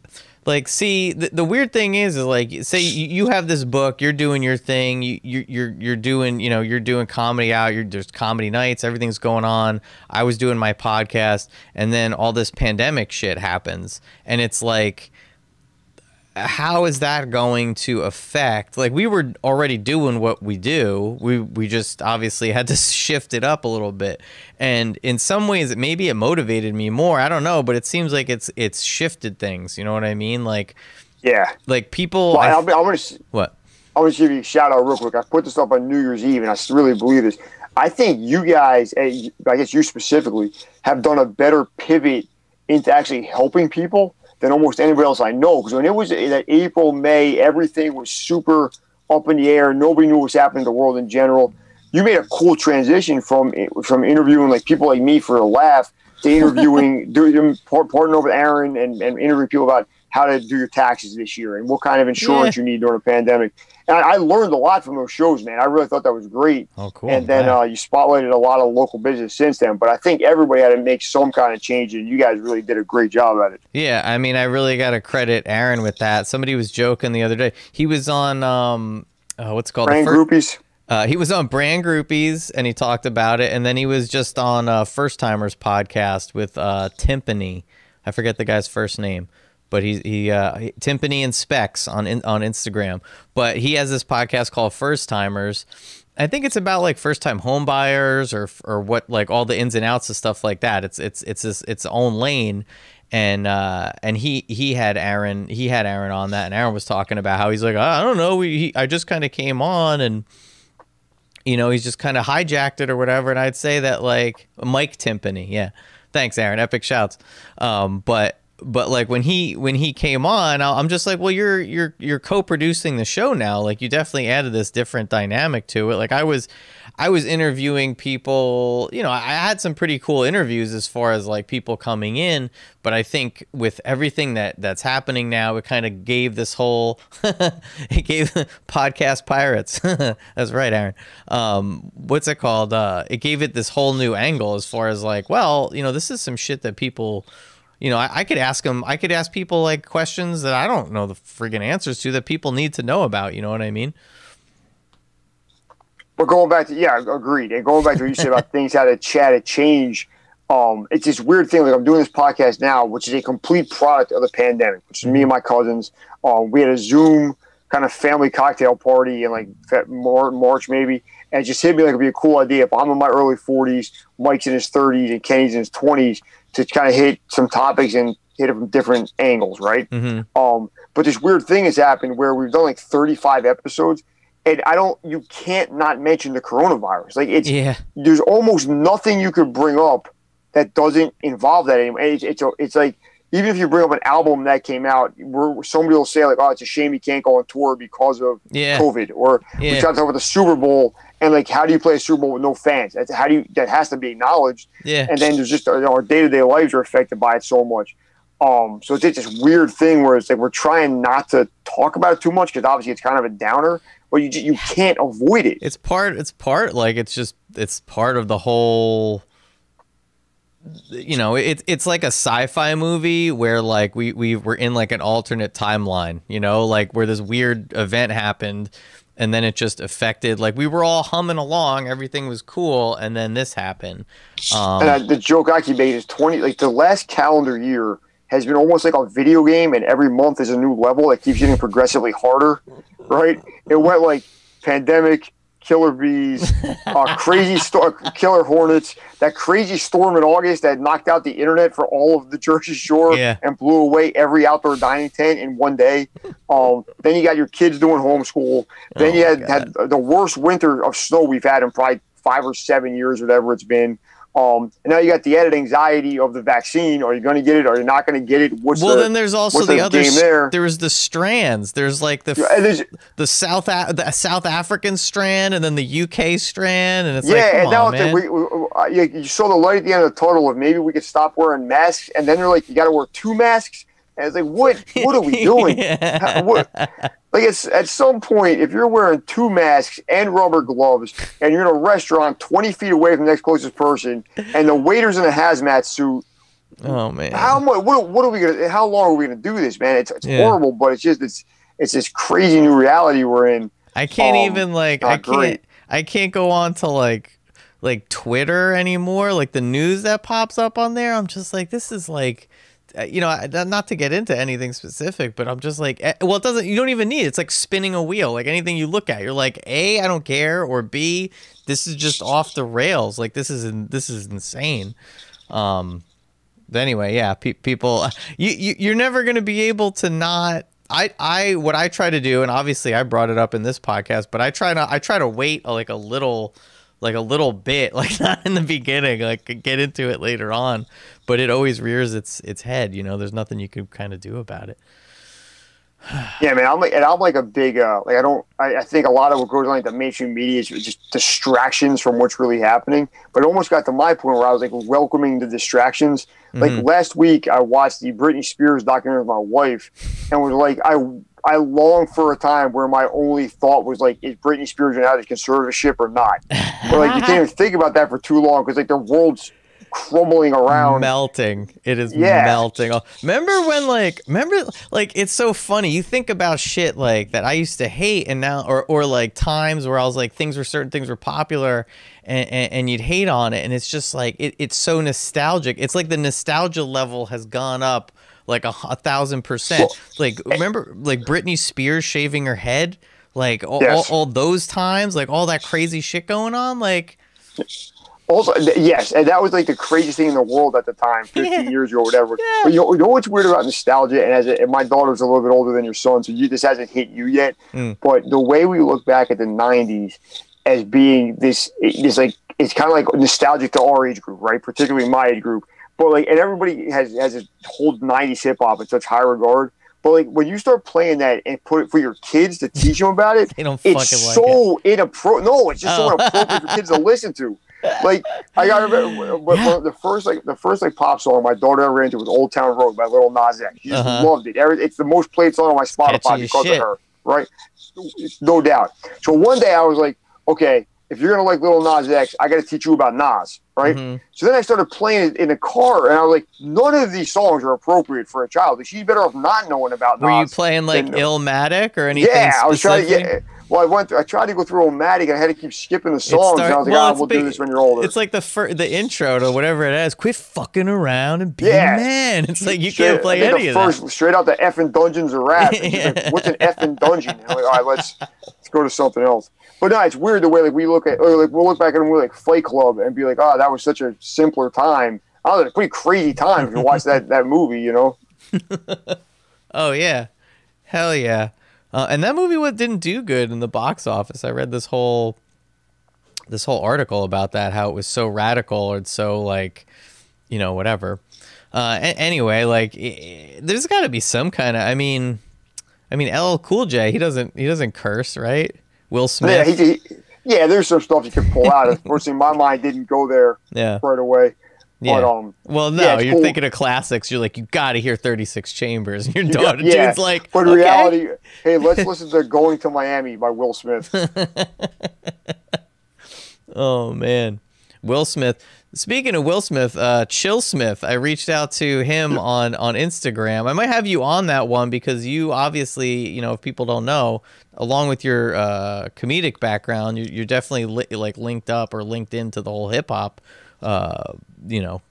[SPEAKER 1] Like, see, the weird thing is like, say you have this book, you're doing your thing, you're doing, you're doing comedy out, there's comedy nights, everything's going on. I was doing my podcast, and then all this pandemic shit happens, and it's like, how is that going to affect, like, we were already doing what we do, we just obviously had to shift it up a little bit, and in some ways maybe it motivated me more, I don't know, but it seems like it's shifted things, you know what I mean? Like, yeah, like people,
[SPEAKER 2] well, I want to give you a shout out real quick. I put this up on New Year's Eve and I really believe this. I think you guys, I guess you specifically, have done a better pivot into actually helping people than almost anybody else I know. Because when it was that April, May, everything was super up in the air. Nobody knew what was happening in the world in general. You made a cool transition from interviewing like people like me for a laugh to interviewing, partnering over Aaron and interviewing people about how to do your taxes this year and what kind of insurance you need during a pandemic. And I learned a lot from those shows, man. I really thought that was great.
[SPEAKER 1] Oh, cool.
[SPEAKER 2] And then you spotlighted a lot of local business since then. But I think everybody had to make some kind of change, and you guys really did a great job at it.
[SPEAKER 1] Yeah, I mean, I really got to credit Aaron with that. Somebody was joking the other day. He was on, what's it called?
[SPEAKER 2] Brand Groupies.
[SPEAKER 1] He was on Brand Groupies, and he talked about it. And then he was just on First Timers podcast with Timpani. I forget the guy's first name. But he Timpani and Specs on Instagram. But he has this podcast called First Timers. I think it's about like first time home buyers or what, like all the ins and outs of stuff like that. It's its own lane. And he had Aaron on that, and Aaron was talking about how he's like, I don't know, I just kind of came on and he's just kind of hijacked it or whatever. And I'd say that like Mike Timpani, yeah, thanks Aaron, epic shouts. But like when he came on, I'm just like, well, you're co-producing the show now. Like you definitely added this different dynamic to it. Like I was interviewing people, I had some pretty cool interviews as far as like people coming in, but I think with everything that's happening now, it kind of gave this whole, it gave podcast pirates. That's right, Aaron. What's it called? It gave it this whole new angle as far as like, well, this is some shit that people, I could ask people like questions that I don't know the friggin' answers to that people need to know about. You know what I mean?
[SPEAKER 2] But going back to, agreed. And going back to what you said about things how to chat, it change. It's this weird thing. Like I'm doing this podcast now, which is a complete product of the pandemic, which is me and my cousins. We had a Zoom kind of family cocktail party in like March maybe. And it just hit me like it'd be a cool idea if I'm in my early 40s, Mike's in his 30s, and Kenny's in his 20s to kind of hit some topics and hit it from different angles, right? Mm-hmm. But this weird thing has happened where we've done like 35 episodes, and you can't not mention the coronavirus. Like there's almost nothing you could bring up that doesn't involve that anymore. It's like even if you bring up an album that came out, somebody will say like, "Oh, it's a shame you can't go on tour because of COVID," or we try to talk about the Super Bowl. And like, how do you play a Super Bowl with no fans? That has to be acknowledged. Yeah. And then there's just our day-to-day lives are affected by it so much. So it's this weird thing where it's like we're trying not to talk about it too much because obviously it's kind of a downer, but you can't avoid it.
[SPEAKER 1] It's part like it's part of the whole. It's like a sci-fi movie where like we were in like an alternate timeline. Like where this weird event happened. And then it just affected, like we were all humming along, everything was cool, and then this happened.
[SPEAKER 2] And the joke I keep making is the last calendar year has been almost like a video game, and every month is a new level that keeps getting progressively harder, right? It went like pandemic, killer bees, killer hornets, that crazy storm in August that knocked out the internet for all of the Jersey Shore and blew away every outdoor dining tent in one day. Then you got your kids doing homeschool. Then you had the worst winter of snow we've had in probably 5 or 7 years, whatever it's been. And now you got the added anxiety of the vaccine. Are you going to get it? Are you not going to get it?
[SPEAKER 1] Then there's also the other game there. There's the strands. There's like the South African strand, and then the UK strand, and it's you saw the light at the end of the tunnel of maybe we could stop wearing masks, and then they're like, you got to wear 2 masks, and it's like, what are we doing? Like, it's at some point, if you're wearing 2 masks and rubber gloves, and you're in a restaurant 20 feet away from the next closest person, and the waiter's in a hazmat suit, oh man,
[SPEAKER 2] how much? What are we gonna? How long are we gonna do this, man? It's horrible, but it's this crazy new reality we're in.
[SPEAKER 1] I can't even I can't go on to like Twitter anymore. Like the news that pops up on there, I'm just like, this is like. Not to get into anything specific, but I'm just like, well, you don't even need it. It's like spinning a wheel. Like anything you look at, you're like, A, I don't care, or B, this is just off the rails. Like this is insane. But anyway, yeah, people, you're never going to be able to not. What I try to do, and obviously I brought it up in this podcast, but I try to wait like a little bit, like not in the beginning, like get into it later on, but it always rears its head. There's nothing you can kind of do about it.
[SPEAKER 2] Yeah, man, I'm like a big I think a lot of what goes on in the mainstream media is just distractions from what's really happening. But it almost got to my point where I was like welcoming the distractions. Like last week, I watched the Britney Spears documentary with my wife, and was like, I long for a time where my only thought was like, is Britney Spears out of conservatorship or not? But like, you can't even think about that for too long because like the world's crumbling around,
[SPEAKER 1] melting. It is melting. Remember it's so funny. You think about shit like that I used to hate, and now or like times where I was like certain things were popular, and you'd hate on it, and it's just like it's so nostalgic. It's like the nostalgia level has gone up like 1,000%. Like remember like Britney Spears shaving her head, like all those times, like all that crazy shit going on, like.
[SPEAKER 2] Also, yes, and that was like the craziest thing in the world at the time, 15 years ago, or whatever. Yeah. But you know what's weird about nostalgia, and my daughter's a little bit older than your son, so this hasn't hit you yet. But the way we look back at the '90s as being this like, it's kind of like nostalgic to our age group, right? Particularly my age group. But like, and everybody has a whole '90s hip hop in such high regard. But like, when you start playing that and put it for your kids to teach them about it, it's so inappropriate. No, it's just so inappropriate for kids to listen to. Like, I gotta remember the first pop song my daughter ever into was "Old Town Road" by Lil Nas X. She just loved it. It's the most played song on my Spotify because of her, right? No doubt. So one day I was like, okay, if you're gonna like Lil Nas X, I gotta teach you about Nas, right? So then I started playing it in the car, and I was like, none of these songs are appropriate for a child. Like, she's better off not knowing about Nas.
[SPEAKER 1] Were you playing like Illmatic or anything?
[SPEAKER 2] Yeah,
[SPEAKER 1] specific?
[SPEAKER 2] I was trying. Yeah. Well, I tried to go through Illmatic, and I had to keep skipping the songs. And I was like, we'll do this when you're older.
[SPEAKER 1] It's like the intro to whatever it is. Quit fucking around and be a man. It's like you can't play any of that. Straight
[SPEAKER 2] out the effing Dungeons of Rap. Like, what's an effing dungeon? And I'm like, all right, let's go to something else. But no, it's weird the way like we'll look back at a movie like Fight Club and be like, oh, that was such a simpler time. Oh, it was a pretty crazy time if you watch that movie, you know?
[SPEAKER 1] Oh yeah, hell yeah. And that movie didn't do good in the box office. I read this whole article about that, how it was so radical or it's so like, whatever. Anyway, like there's got to be some kind of. I mean, LL Cool J, he doesn't curse, right? Will Smith.
[SPEAKER 2] Yeah, there's some stuff you can pull out. Unfortunately, my mind didn't go there right away.
[SPEAKER 1] Yeah.
[SPEAKER 2] But,
[SPEAKER 1] well, no, you're cool. Thinking of classics. You're like, you got to hear 36 Chambers. And your daughter, dude's like,
[SPEAKER 2] but in reality, hey, let's listen to Going to Miami by Will Smith.
[SPEAKER 1] Oh, man. Will Smith. Speaking of Will Smith, Chill Smith, I reached out to him on Instagram. I might have you on that one because you obviously, if people don't know, along with your comedic background, you're definitely like linked up or linked into the whole hip hop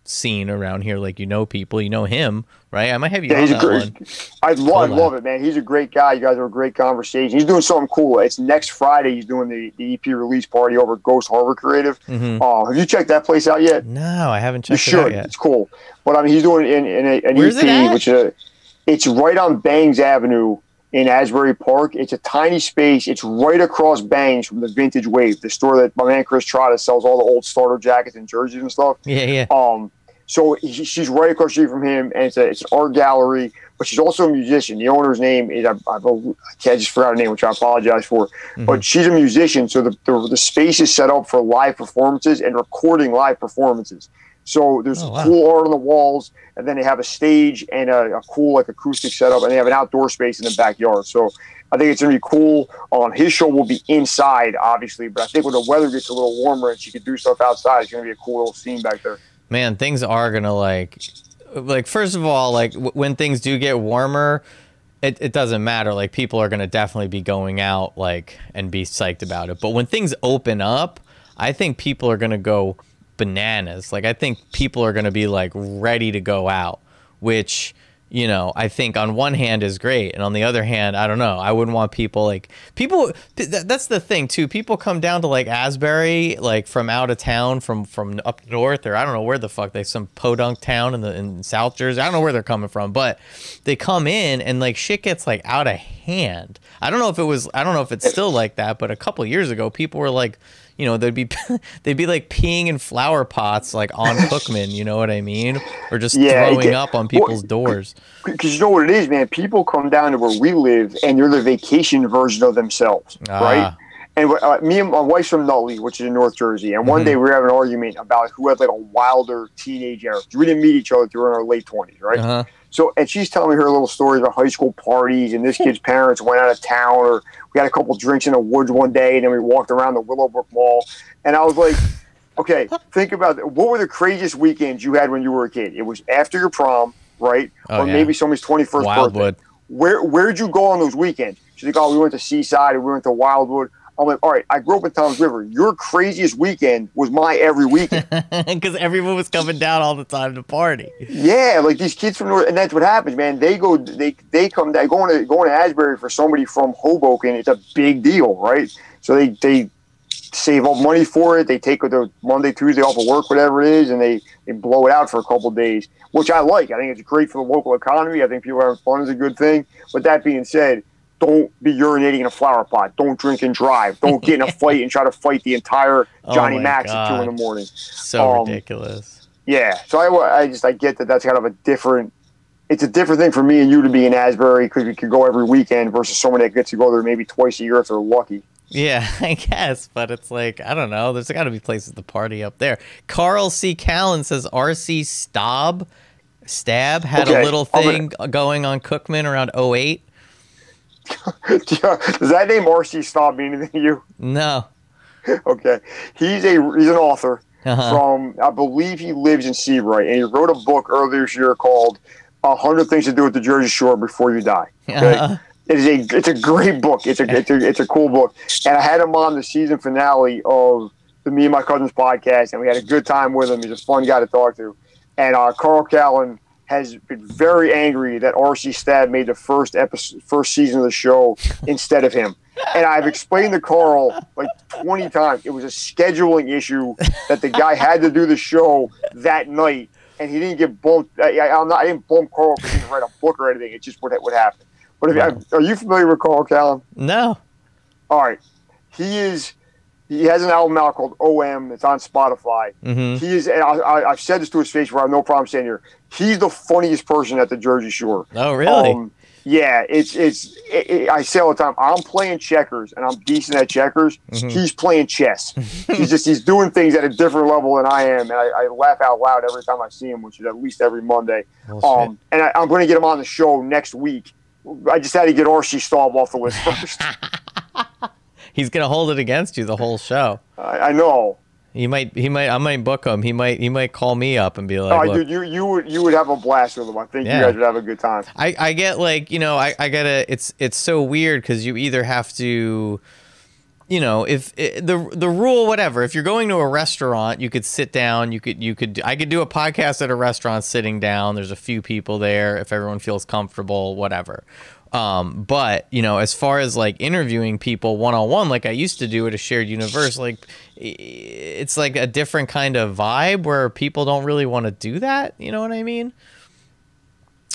[SPEAKER 1] scene around here. Like, people, him, right? I might have you
[SPEAKER 2] Yeah,
[SPEAKER 1] on
[SPEAKER 2] he's
[SPEAKER 1] that one.
[SPEAKER 2] I love it, man. He's a great guy. You guys have a great conversation. He's doing something cool. It's next Friday. He's doing the EP release party over at Ghost Harbor Creative. Have you checked that place out yet?
[SPEAKER 1] No, I haven't checked
[SPEAKER 2] it out
[SPEAKER 1] yet.
[SPEAKER 2] It's cool. But I mean, he's doing an
[SPEAKER 1] Where's
[SPEAKER 2] EP,
[SPEAKER 1] it at?
[SPEAKER 2] which it's right on Bangs Avenue in Asbury Park. It's a tiny space. It's right across Bangs from the Vintage Wave, the store that my man Chris Trotta sells all the old starter jackets and jerseys and stuff.
[SPEAKER 1] Yeah.
[SPEAKER 2] So she's right across the street from him, and it's an art gallery. But she's also a musician. The owner's name is I just forgot her name, which I apologize for. But she's a musician, so the space is set up for live performances and recording live performances. So there's cool art on the walls, and then they have a stage and a cool acoustic setup, and they have an outdoor space in the backyard. So I think it's going to be cool. His show will be inside, obviously, but I think when the weather gets a little warmer and she can do stuff outside, it's going to be a cool little scene back there.
[SPEAKER 1] Man, things are going to like first of all, when things do get warmer, it doesn't matter. Like, people are going to definitely be going out and be psyched about it. But when things open up, I think people are going to go bananas. I think people are going to be ready to go out, which I think on one hand is great, and on the other hand, I don't know, I wouldn't want people that's the thing too. People come down to Asbury from out of town, from up north, or I don't know where the fuck some podunk town in South Jersey. I don't know where they're coming from, but they come in and shit gets out of hand. I don't know if it's still like that, but a couple years ago people were they'd be peeing in flower pots on Cookman, you know what I mean? Or just throwing up on people's doors.
[SPEAKER 2] Because you know what it is, man? People come down to where we live, and they're the vacation version of themselves, right? And me and my wife's from Nutley, which is in North Jersey, and one day we were having an argument about who had a wilder teenage era. We didn't meet each other until we were in our late 20s, right? So, and she's telling me her little stories about high school parties, and this kid's parents went out of town, or we had a couple drinks in the woods one day, and then we walked around the Willowbrook Mall. And I was like, okay, think about it. What were the craziest weekends you had when you were a kid? It was after your prom, right? Or maybe somebody's 21st
[SPEAKER 1] Wildwood.
[SPEAKER 2] birthday. Where'd you go on those weekends? She's like, oh, we went to Seaside, and we went to Wildwood. I'm like, all right, I grew up in Tom's River. Your craziest weekend was my every weekend.
[SPEAKER 1] Because everyone was coming down all the time to party.
[SPEAKER 2] Yeah, these kids from North, and that's what happens, man. They come down, going to Asbury for somebody from Hoboken. It's a big deal, right? So they save up money for it. They take the Monday, Tuesday off of work, whatever it is, and they blow it out for a couple of days, which I like. I think it's great for the local economy. I think people having fun is a good thing. But that being said, don't be urinating in a flower pot. Don't drink and drive. Don't get in a fight and try to fight the entire Johnny Max at 2 in the morning.
[SPEAKER 1] So ridiculous.
[SPEAKER 2] Yeah. So I get that that's kind of it's a different thing for me and you to be in Asbury because we could go every weekend versus someone that gets to go there maybe twice a year if they're lucky.
[SPEAKER 1] Yeah, I guess, but it's I don't know. There's got to be places to party up there. Carl C. Callan says RC Stab had a little thing going on Cookman around 08.
[SPEAKER 2] Does that name RC Stab mean anything to you?
[SPEAKER 1] No.
[SPEAKER 2] Okay. He's an author from, I believe he lives in Seabright, and he wrote a book earlier this year called 100 Things to Do at the Jersey Shore Before You Die. Okay? It's a great book. It's a cool book. And I had him on the season finale of the Me and My Cousins podcast, and we had a good time with him. He's a fun guy to talk to. And Carl Callan has been very angry that RC Stab made the first season of the show instead of him. And I've explained to Carl 20 times. It was a scheduling issue that the guy had to do the show that night, and he didn't get bumped. I didn't bump Carl because he didn't write a book or anything. It's just what happened. But are you familiar with Carl Callan?
[SPEAKER 1] No.
[SPEAKER 2] All right. He has an album out called OM. It's on Spotify. He is, and I've said this to his face where I have no problem saying here. He's the funniest person at the Jersey Shore.
[SPEAKER 1] Oh, really?
[SPEAKER 2] Yeah, I say all the time, I'm playing checkers, and I'm decent at checkers. He's playing chess. He's doing things at a different level than I am, and I laugh out loud every time I see him, which is at least every Monday. And I'm going to get him on the show next week. I just had to get RC Staub off the list first.
[SPEAKER 1] He's gonna hold it against you the whole show.
[SPEAKER 2] I know.
[SPEAKER 1] I might book him. He might call me up and be like,
[SPEAKER 2] "Oh, dude, you would have a blast with him. I think you guys would have a good time."
[SPEAKER 1] I get I gotta. It's so weird because you either have to, you know, if the rule, whatever, if you're going to a restaurant, you could sit down, I could do a podcast at a restaurant sitting down. There's a few people there. If everyone feels comfortable, whatever. But, you know, as far as like interviewing people one-on-one, like I used to do at a shared universe, like it's like a different kind of vibe where people don't really want to do that. You know what I mean?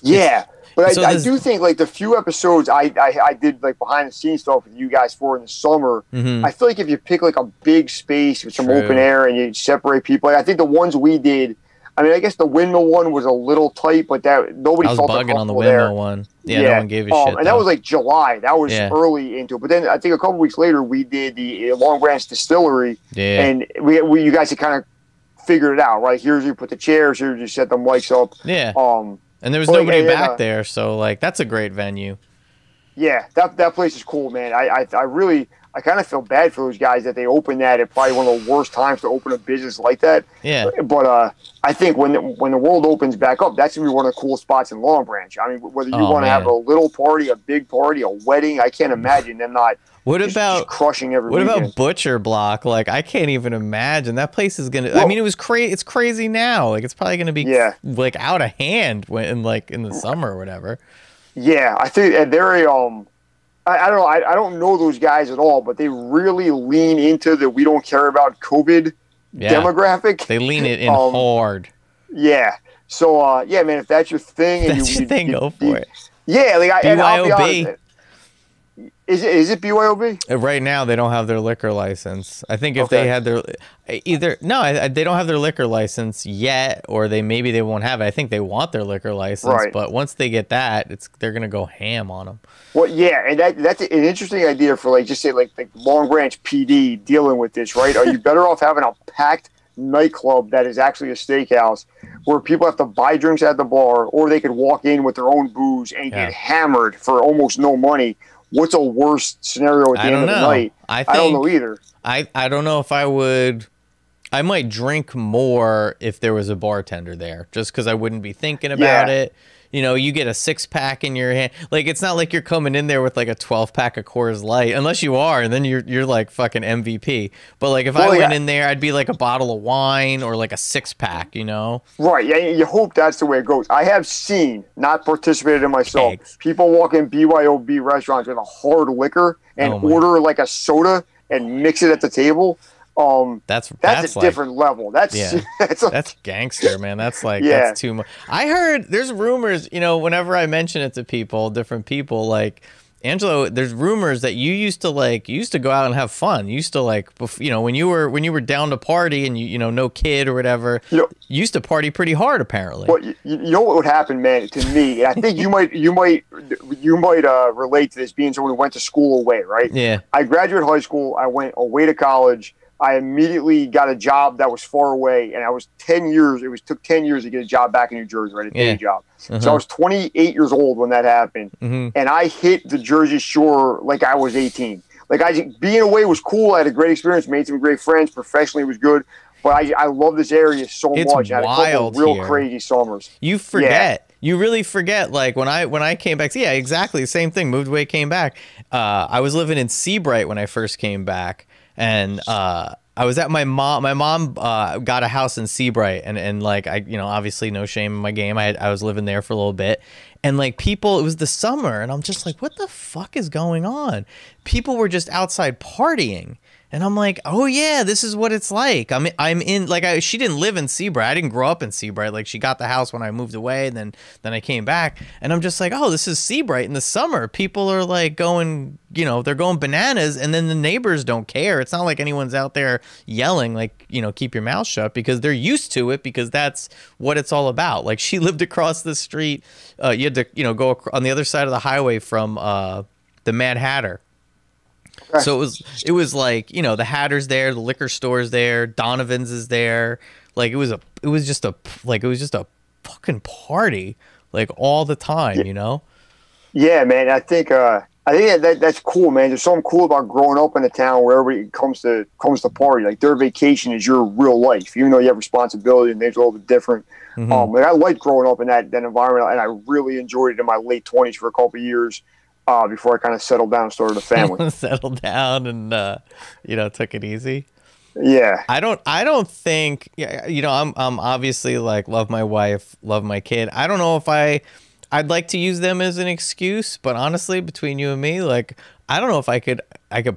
[SPEAKER 2] Yeah. But
[SPEAKER 1] so
[SPEAKER 2] I do think like the few episodes I did like behind the scenes stuff with you guys for in the summer, I feel like if you pick like a big space with some open air and you separate people, like, I think the ones we did, I mean, I guess the windmill one was a little tight, but that nobody felt
[SPEAKER 1] bugging on the windmill one. Yeah, no one gave a shit.
[SPEAKER 2] And that was like July. That was early into it. But then I think a couple weeks later we did the Long Branch Distillery, and we you guys had kind of figured it out, right? Here's where you put the chairs, here's where you set the mics up.
[SPEAKER 1] Yeah. And there was nobody back there, so like that's a great venue. Yeah,
[SPEAKER 2] that place is cool, man. I kind of feel bad for those guys that they opened that at probably one of the worst times to open a business like that.
[SPEAKER 1] Yeah.
[SPEAKER 2] But I think when the world opens back up, that's gonna be one of the cool spots in Long Branch. I mean, whether you want to have a little party, a big party, a wedding, I can't imagine them not. Just crushing every weekend.
[SPEAKER 1] What about Butcher Block? Like, I can't even imagine that place is gonna. Well, I mean, it's crazy now. Like, it's probably gonna be like out of hand when in the summer or whatever.
[SPEAKER 2] Yeah, I think they're I don't know. I don't know those guys at all, but they really lean into the we don't care about COVID demographic.
[SPEAKER 1] They lean it in hard.
[SPEAKER 2] Yeah. So yeah, man, if that's your thing, and
[SPEAKER 1] that's your thing, go for it.
[SPEAKER 2] Yeah, like I'll be
[SPEAKER 1] honest.
[SPEAKER 2] Is it BYOB?
[SPEAKER 1] Right now, they don't have their liquor license. I think if they had their they don't have their liquor license yet, or maybe they won't have it. I think they want their liquor license, but once they get that, they're gonna go ham on them.
[SPEAKER 2] Well, yeah, and that's an interesting idea for like just say like Long Branch PD dealing with this, right? Are you better off having a packed nightclub that is actually a steakhouse where people have to buy drinks at the bar, or they could walk in with their own booze and get hammered for almost no money? What's a worse scenario at the end of the night? I don't know either.
[SPEAKER 1] I don't know if I would. I might drink more if there was a bartender there, just because I wouldn't be thinking about it. You know, you get a 6-pack in your hand. Like, it's not like you're coming in there with like a 12-pack of Coors Light, unless you are, and then you're like fucking MVP. But like, if I went in there, I'd be like a bottle of wine or like a 6-pack, you know?
[SPEAKER 2] Right. Yeah. You hope that's the way it goes. I have seen, not participated in myself, people walk in BYOB restaurants with a hard liquor and order like a soda and mix it at the table. That's a different level. That's
[SPEAKER 1] gangster, man. That's like that's too much. I heard there's rumors, you know, whenever I mention it to people, different people, like Angelo, there's rumors that you used to go out and have fun. You used to like, you know, when you were down to party and you know, no kid or whatever, you used to party pretty hard apparently.
[SPEAKER 2] Well, you know what would happen, man, to me, and I think you might relate to this, being someone who went to school away, right?
[SPEAKER 1] Yeah.
[SPEAKER 2] I graduated high school, I went away to college. I immediately got a job that was far away, and I was 10 years. Took 10 years to get a job back in New Jersey, right? A day job. So I was 28 years old when that happened, and I hit the Jersey Shore like I was 18. Like being away was cool. I had a great experience, made some great friends. Professionally, it was good. But I love this area so much. I had a couple of real crazy summers.
[SPEAKER 1] You forget. You really forget. Like when I came back. Yeah, exactly the same thing. Moved away, came back. I was living in Seabright when I first came back. And I was at my mom got a house in Seabright, and like you know, obviously no shame in my game. I was living there for a little bit, and like people, it was the summer, and I'm just like, what the fuck is going on? People were just outside partying. And I'm like, oh yeah, this is what it's like. I'm in like she didn't live in Seabright. I didn't grow up in Seabright. Like she got the house when I moved away, and then I came back, and I'm just like, oh, this is Seabright in the summer. People are like going, you know, they're going bananas, and then the neighbors don't care. It's not like anyone's out there yelling like, you know, keep your mouth shut, because they're used to it, because that's what it's all about. Like she lived across the street. You had to, you know, go on the other side of the highway from the Mad Hatter. So it was like, you know, the Hatter's there, the liquor store's there, Donovan's is there. Like it was just a fucking party like all the time, you know?
[SPEAKER 2] Yeah, man. I think that's cool, man. There's something cool about growing up in a town where everybody comes to party. Like their vacation is your real life, even though you have responsibility and things are a little bit different. Like I liked growing up in that environment, and I really enjoyed it in my late 20s for a couple of years. before I kind of settled down and started a family.
[SPEAKER 1] Settled down and took it easy.
[SPEAKER 2] Yeah.
[SPEAKER 1] I don't think, I'm obviously like love my wife, love my kid. I don't know if I'd like to use them as an excuse, but honestly, between you and me, like, I don't know if I could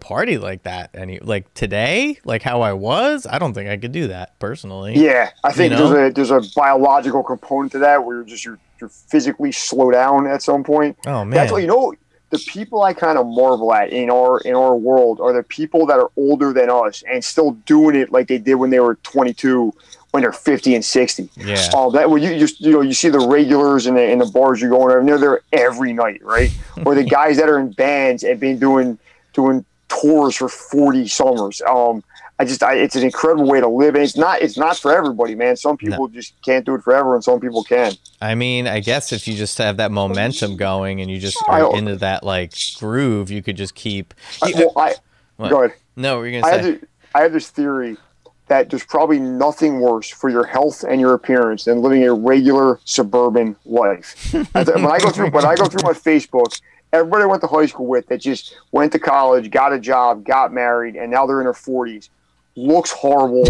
[SPEAKER 1] party like that like today, like how I was. I don't think I could do that personally.
[SPEAKER 2] Yeah, I think there's a biological component to that where you're physically slow down at some point.
[SPEAKER 1] Oh man,
[SPEAKER 2] that's what the people I kind of marvel at in our world are the people that are older than us and still doing it like they did when they were 22, when they're 50 and 60.
[SPEAKER 1] Yeah.
[SPEAKER 2] That when you see the regulars in the bars you're going to, and they're there every night, right? Or the guys that are in bands and been doing tours for 40 summers. It's an incredible way to live. And it's not for everybody, man. Some people just can't do it forever, and some people can.
[SPEAKER 1] I mean, I guess if you just have that momentum going and you just are into that like groove, you could just keep.
[SPEAKER 2] Go ahead.
[SPEAKER 1] No, what were you gonna say?
[SPEAKER 2] I have this theory that there's probably nothing worse for your health and your appearance than living a regular suburban life. when I go through my Facebook, everybody I went to high school with that just went to college, got a job, got married, and now they're in their 40s. Looks horrible,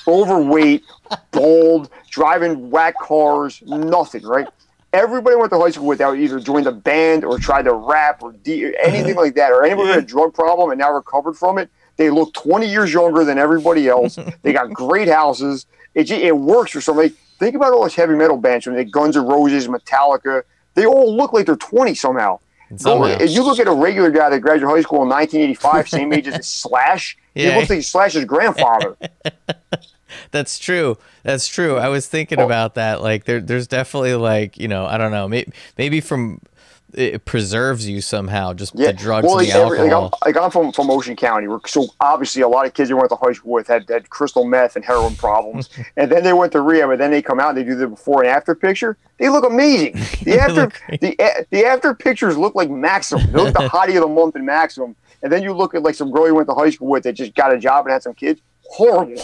[SPEAKER 2] overweight, bald, driving whack cars, nothing, right? Everybody went to high school with that either joined a band or tried to rap or anything like that, or anybody had a drug problem and now recovered from it. They look 20 years younger than everybody else. They got great houses. It works for somebody. Think about all those heavy metal bands, when they Guns N' Roses, Metallica. They all look like they're 20 somehow. If you look at a regular guy that graduated high school in 1985, same age as Slash, he looks like Slash's grandfather.
[SPEAKER 1] That's true. I was thinking about that. Like, there's definitely like, I don't know, maybe from it preserves you somehow, just the drugs and the alcohol.
[SPEAKER 2] I'm from Ocean County, so obviously a lot of kids you went to high school with had crystal meth and heroin problems, and then they went to rehab, and then they come out and they do the before and after picture. They look amazing. The after pictures look like Maximum. They look the hottie of the month in Maximum, and then you look at like some girl you went to high school with that just got a job and had some kids. Horrible.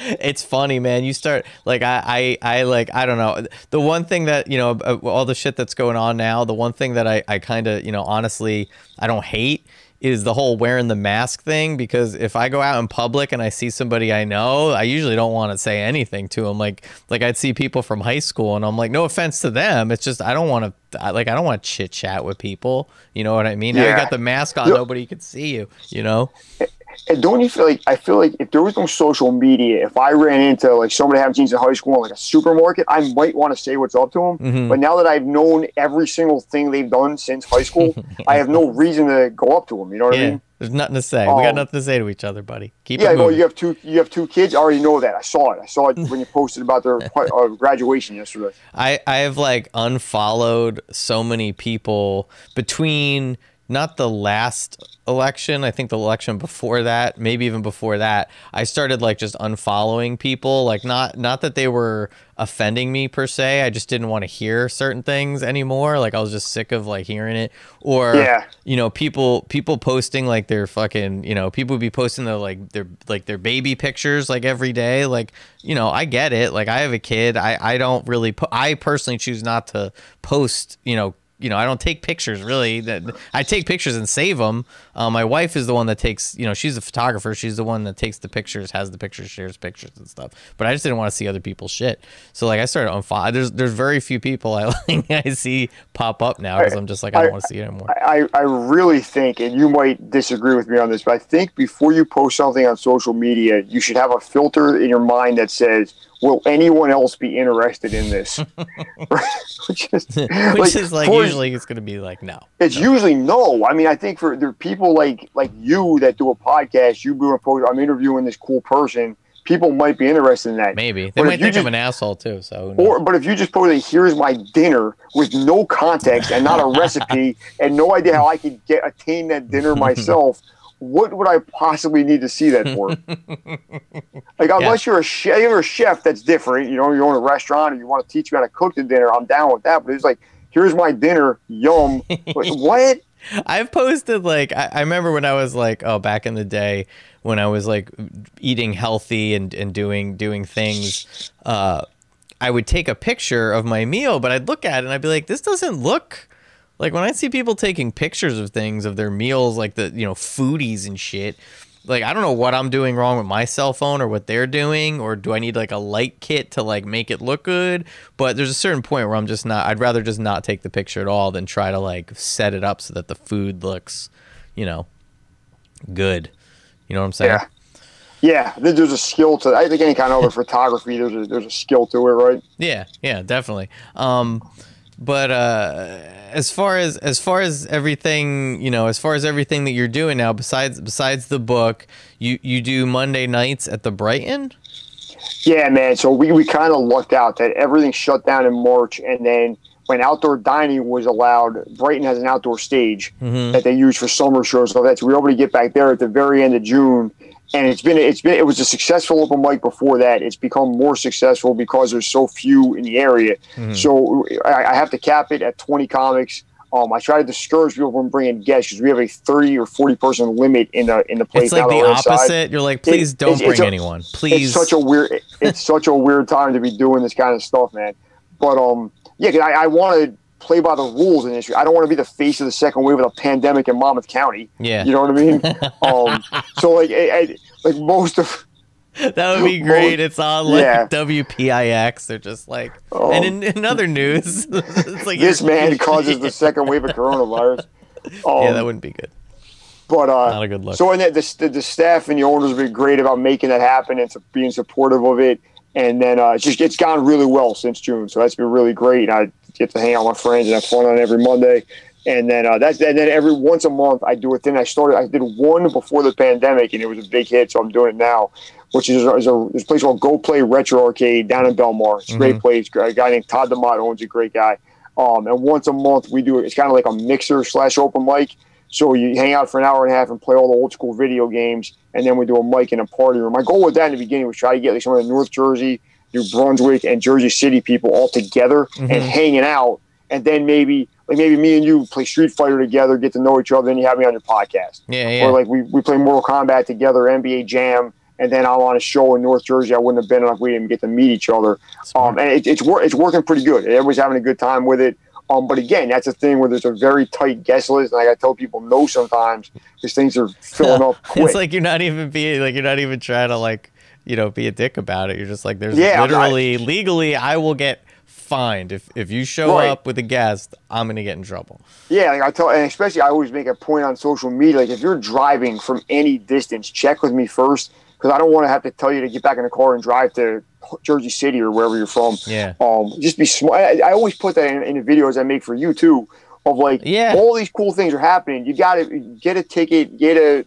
[SPEAKER 1] It's funny, man. You start like I don't know. The one thing that all the shit that's going on now. The one thing that I kind of honestly I don't hate is the whole wearing the mask thing, because if I go out in public and I see somebody I know, I usually don't want to say anything to them. Like I'd see people from high school and I'm like, no offense to them, it's just I don't want to chit chat with people. You know what I mean? Yeah. Now you got the mask on, nobody can see you.
[SPEAKER 2] And don't you feel like, I feel like if there was no social media, if I ran into like somebody having jeans in high school in like a supermarket, I might want to say what's up to them. Mm-hmm. But now that I've known every single thing they've done since high school, I have no reason to go up to them. You know what I mean?
[SPEAKER 1] There's nothing to say. We got nothing to say to each other, buddy. Keep it moving.
[SPEAKER 2] No, you have two kids. I already know that. I saw it when you posted about their graduation yesterday.
[SPEAKER 1] I have like unfollowed so many people between not the last election, I think the election before that, maybe even before that, I started like just unfollowing people, like not that they were offending me per se, I just didn't want to hear certain things anymore. Like I was just sick of like hearing it. Or people posting like their fucking, people would be posting their baby pictures like every day. Like, I get it. Like I have a kid. I don't really I personally choose not to post, I don't take pictures really. I take pictures and save them. My wife is the one that takes, she's a photographer. She's the one that takes the pictures, has the pictures, shares pictures and stuff. But I just didn't want to see other people's shit. So like I started unfollowing. There's very few people I see pop up now because I'm just like, I don't want to see it anymore.
[SPEAKER 2] I really think, and you might disagree with me on this, but I think before you post something on social media, you should have a filter in your mind that says, will anyone else be interested in this? Which is like
[SPEAKER 1] usually it's going to be like no.
[SPEAKER 2] It's usually no. I mean, I think there are people like you that do a podcast, you do a post, I'm interviewing this cool person. People might be interested in that.
[SPEAKER 1] Maybe they might think I'm an asshole too. So,
[SPEAKER 2] but if you just post, like, here's my dinner with no context and not a recipe and no idea how I could attain that dinner myself. What would I possibly need to see that for? Like, unless you're a chef, that's different. You own a restaurant and you want to teach me how to cook the dinner, I'm down with that. But it's like, here's my dinner, yum. Like, what?
[SPEAKER 1] I've posted like I remember when I was like, back in the day when I was like eating healthy and doing things. I would take a picture of my meal, but I'd look at it and I'd be like, this doesn't look Like when I see people taking pictures of things, of their meals, like the, you know, foodies and shit, like I don't know what I'm doing wrong with my cell phone or what they're doing, or do I need like a light kit to like make it look good? But there's a certain point where I'm just not, I'd rather just not take the picture at all than try to like set it up so that the food looks, you know, good. You know what I'm saying?
[SPEAKER 2] Yeah. Yeah, there's a skill to, I think any kind of other photography, there's a skill to it, right?
[SPEAKER 1] Yeah, definitely. But as far as everything, you know, as far as everything that you're doing now, besides the book, you do Monday nights at the Brighton?
[SPEAKER 2] Yeah, man. So we kind of lucked out that everything shut down in March, and then when outdoor dining was allowed, Brighton has an outdoor stage that they use for summer shows. So we were able to get back there at the very end of June. And it was a successful open mic before that. It's become more successful because there's so few in the area. So I have to cap it at 20 comics. I try to discourage people from bringing guests because we have a 30 or 40 person limit in the place.
[SPEAKER 1] It's like the opposite. You're like, please don't bring anyone. Please.
[SPEAKER 2] It's such a weird time to be doing this kind of stuff, man. But yeah, I want to play by the rules in this. I don't want to be the face of the second wave of the pandemic in Monmouth County. Yeah, you know what I mean. So like most of
[SPEAKER 1] that would be great. It's on like WPIX. They're just like, and in other news, it's like
[SPEAKER 2] this man causes the second wave of coronavirus.
[SPEAKER 1] Yeah, that wouldn't be good.
[SPEAKER 2] But
[SPEAKER 1] not a good look.
[SPEAKER 2] So and the staff and the owners have been great about making that happen and being supportive of it. And then it's gone really well since June. So that's been really great. I get to hang out with my friends and have fun on every Monday. And then every once a month I do a thing. I did one before the pandemic and it was a big hit. So I'm doing it now, which is a place called Go Play Retro Arcade down in Belmar. It's a great place. A guy named Todd DeMott owns, a great guy. And once a month we do it. It's kind of like a mixer / open mic. So you hang out for an hour and a half and play all the old school video games, and then we do a mic in a party room. My goal with that in the beginning was try to get like some of the North Jersey, New Brunswick, and Jersey City people all together and hanging out, and then maybe me and you play Street Fighter together, get to know each other, and you have me on your podcast.
[SPEAKER 1] Yeah.
[SPEAKER 2] Or like we play Mortal Kombat together, NBA Jam, and then I'm on a show in North Jersey I wouldn't have been on if we didn't get to meet each other. And it's working pretty good. Everybody's having a good time with it. But again, that's a thing where there's a very tight guest list, and I got to tell people no sometimes because things are filling up quick.
[SPEAKER 1] It's like you're not even trying to like, you know, be a dick about it. You're just like, there's literally legally, I will get fined if you show up with a guest. I'm gonna get in trouble. Yeah, like
[SPEAKER 2] and especially I always make a point on social media, like if you're driving from any distance, check with me first because I don't want to have to tell you to get back in the car and drive to Jersey City or wherever you're from.
[SPEAKER 1] Yeah.
[SPEAKER 2] Just be smart. I always put that in the videos I make for you too. Of like, all these cool things are happening. You got to get a ticket,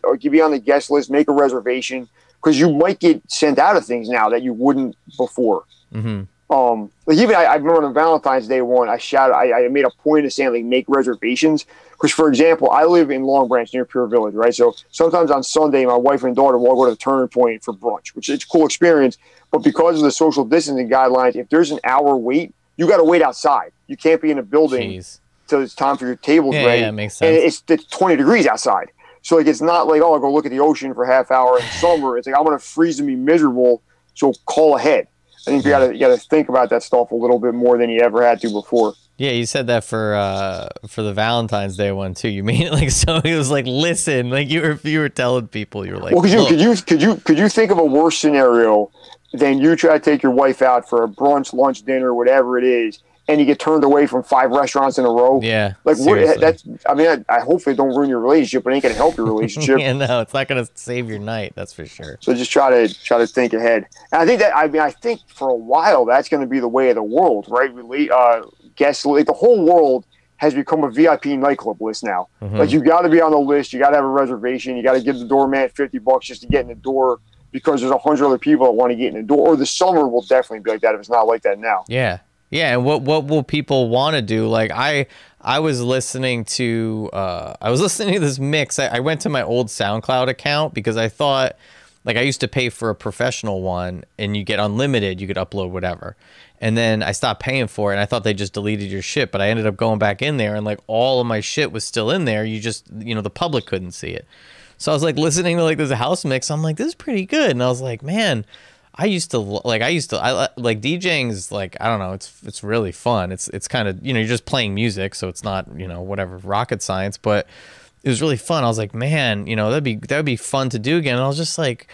[SPEAKER 2] or be on the guest list, make a reservation because you might get sent out of things now that you wouldn't before. Like even I remember on Valentine's Day one, I made a point of saying like make reservations because for example, I live in Long Branch near Pure Village, right? So sometimes on Sunday, my wife and daughter will all go to the Turning Point for brunch, which is a cool experience. But because of the social distancing guidelines, if there's an hour wait, you got to wait outside. You can't be in a building till it's time for your tables ready.
[SPEAKER 1] Yeah, makes sense.
[SPEAKER 2] And it's 20 degrees outside. So like it's not like, I'll go look at the ocean for a half hour in summer. It's like I'm gonna freeze and be miserable. So call ahead. I think you gotta think about that stuff a little bit more than you ever had to before.
[SPEAKER 1] Yeah, you said that for the Valentine's Day one too. You mean it like so? It was like, listen, like you were telling people, you were like,
[SPEAKER 2] well, could you think of a worse scenario than you try to take your wife out for a brunch, lunch, dinner, whatever it is, and you get turned away from 5 restaurants in a row?
[SPEAKER 1] Yeah,
[SPEAKER 2] like I hopefully don't ruin your relationship, but it ain't gonna help your relationship.
[SPEAKER 1] Yeah, no, it's not gonna save your night, that's for sure.
[SPEAKER 2] So just try to think ahead. And I think for a while that's gonna be the way of the world, right? Guests, like the whole world has become a VIP nightclub list now. Like you got to be on the list, you got to have a reservation, you got to give the doorman $50 just to get in the door because there's 100 other people that want to get in the door. Or the summer will definitely be like that if it's not like that now.
[SPEAKER 1] Yeah. And what will people want to do? Like I was listening to this mix. I went to my old SoundCloud account because I thought, like, I used to pay for a professional one and you get unlimited, you could upload whatever. And then I stopped paying for it and I thought they just deleted your shit, but I ended up going back in there and like all of my shit was still in there. You just, the public couldn't see it. So I was like listening to like this house mix. I'm like, this is pretty good. And I was like, man, I like DJing's like, I don't know, it's really fun. It's kind of, you're just playing music, so it's not, whatever, rocket science, but it was really fun. I was like, man, that'd be fun to do again. And I was just like,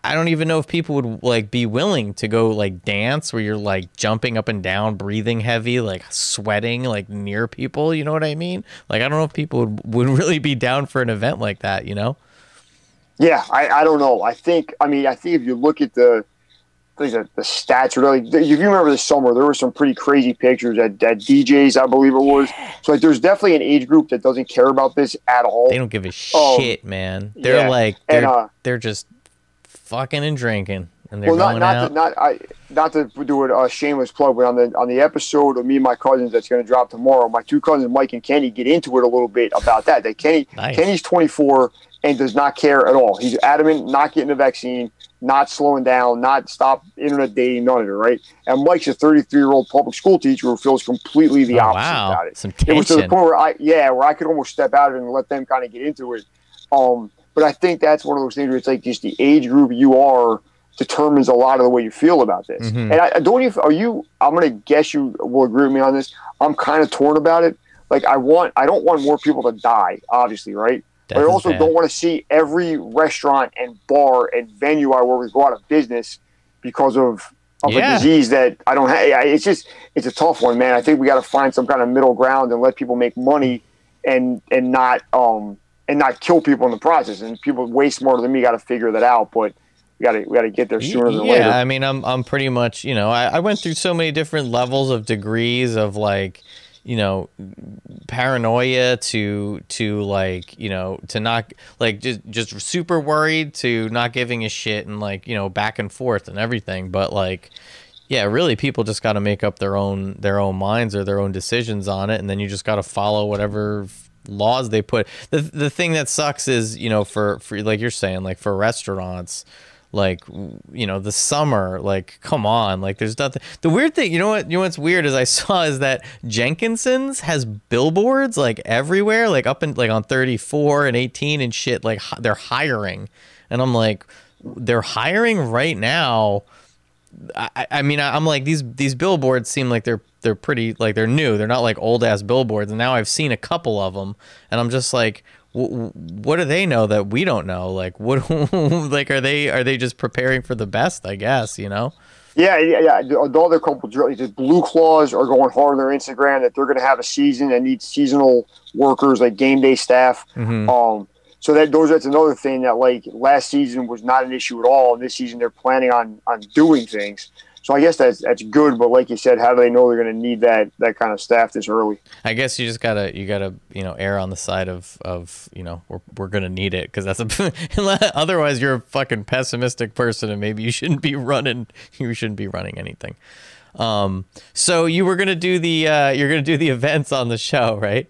[SPEAKER 1] I don't even know if people would like be willing to go like dance where you're like jumping up and down, breathing heavy, like sweating like near people. You know what I mean? Like, I don't know if people would really be down for an event like that,
[SPEAKER 2] Yeah, I don't know. I think if you look at the stats, really, if you remember the summer, there were some pretty crazy pictures at DJs, I believe it was. So like, there's definitely an age group that doesn't care about this at all.
[SPEAKER 1] They don't give a shit, man. They're they're just fucking and drinking, and they're going out.
[SPEAKER 2] Not to do a shameless plug, but on the episode of Me and My Cousins that's going to drop tomorrow, my two cousins Mike and Kenny get into it a little bit about that. Kenny's 24 and does not care at all. He's adamant not getting the vaccine, not slowing down, not stop internet dating, none of it, right? And Mike's a 33-year-old public school teacher who feels completely the opposite about it.
[SPEAKER 1] Some tension.
[SPEAKER 2] It was to the point where I could almost step out of it and let them kind of get into it. But I think that's one of those things where it's like just the age group you are determines a lot of the way you feel about this.
[SPEAKER 1] Mm-hmm.
[SPEAKER 2] And I'm going to guess you will agree with me on this. I'm kind of torn about it. Like I don't want more people to die, obviously, right? But I also don't want to see every restaurant and bar and venue I work with go out of business because of a disease that I don't have. It's a tough one, man. I think we got to find some kind of middle ground and let people make money and not kill people in the process. And people way smarter than me got to figure that out. But we got to get there sooner than later.
[SPEAKER 1] Yeah, I mean, I'm pretty much, I went through so many different levels of degrees of like, paranoia to like, to not like just super worried to not giving a shit and like, back and forth and everything. But like, yeah, really people just got to make up their own minds or their own decisions on it. And then you just got to follow whatever laws they put. The thing that sucks is, for like you're saying, like for restaurants, like, the summer, like, come on, like there's nothing. The weird thing, what's weird is I saw is that Jenkinson's has billboards like everywhere, like up in like on 34 and 18 and shit, like they're hiring. And I'm like, they're hiring right now. I mean, I'm like, these billboards seem like they're pretty, like they're new. They're not like old ass billboards. And now I've seen a couple of them and I'm just like, what do they know that we don't know? Like, what, like, are they just preparing for the best, I guess, Yeah.
[SPEAKER 2] The other couple, just Blue Claws are going hard on their Instagram that they're going to have a season and need seasonal workers, like game day staff.
[SPEAKER 1] Mm-hmm.
[SPEAKER 2] So that's another thing that like last season was not an issue at all. And this season they're planning on doing things. So I guess that's good, but like you said, how do they know they're going to need that kind of staff this early?
[SPEAKER 1] I guess you just gotta err on the side of we're gonna need it, because that's otherwise you're a fucking pessimistic person and maybe you shouldn't be running anything. So you were gonna do you're gonna do the events on the show, right?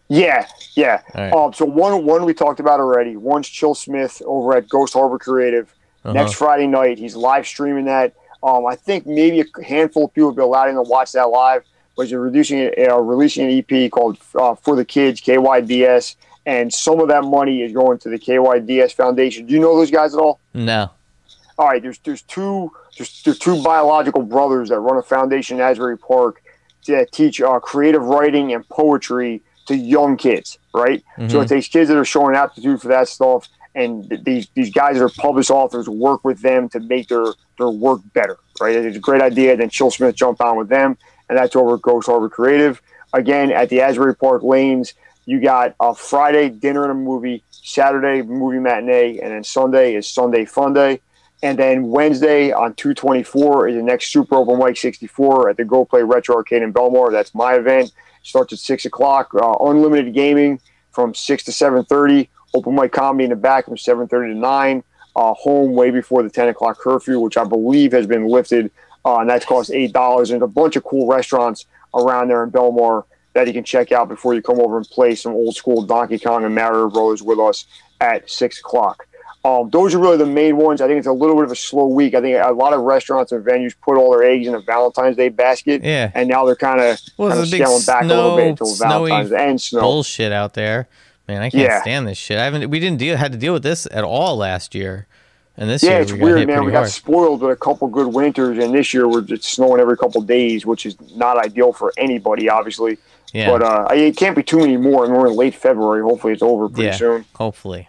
[SPEAKER 2] Yeah.
[SPEAKER 1] Right.
[SPEAKER 2] So one we talked about already. One's Chill Smith over at Ghost Harbor Creative. Next Friday night, he's live streaming that. I think maybe a handful of people will be allowed in to watch that live, but you're releasing an EP called For the Kids, KYDS, and some of that money is going to the KYDS Foundation. Do you know those guys at all?
[SPEAKER 1] No.
[SPEAKER 2] All right, there's two biological brothers that run a foundation in Asbury Park that teach creative writing and poetry to young kids, right? Mm-hmm. So it takes kids that are showing aptitude for that stuff, and these guys that are published authors work with them to make their work better, right? It's a great idea. Then Chill Smith jumped on with them, and that's over at Ghost Harbor Creative. Again, at the Asbury Park Lanes, you got a Friday dinner and a movie, Saturday movie matinee, and then Sunday is Sunday Fun Day. And then Wednesday on 2/24 is the next Super Open Mic 64 at the Go Play Retro Arcade in Belmore. That's my event. Starts at 6 o'clock. Unlimited gaming from 6 to 7:30. Open mic comedy in the back from 7:30 to 9. Home way before the 10 o'clock curfew, which I believe has been lifted. And that's cost $8. And a bunch of cool restaurants around there in Belmore that you can check out before you come over and play some old school Donkey Kong and Mario Brothers with us at 6 o'clock. Those are really the main ones. I think it's a little bit of a slow week. I think a lot of restaurants and venues put all their eggs in a Valentine's Day basket.
[SPEAKER 1] Yeah.
[SPEAKER 2] And now they're kind of scaling back a little bit until Valentine's Day and snow.
[SPEAKER 1] Bullshit out there. Man, I can't stand this shit. Had to deal with this at all last year. And this
[SPEAKER 2] Yeah,
[SPEAKER 1] year
[SPEAKER 2] it's
[SPEAKER 1] we got
[SPEAKER 2] weird,
[SPEAKER 1] hit
[SPEAKER 2] man.
[SPEAKER 1] pretty
[SPEAKER 2] We got
[SPEAKER 1] hard.
[SPEAKER 2] spoiled with a couple good winters, and this year we're just snowing every couple days, which is not ideal for anybody, obviously.
[SPEAKER 1] Yeah.
[SPEAKER 2] But it can't be too many more. I mean, we're in late February. Hopefully, it's over pretty soon.
[SPEAKER 1] Hopefully.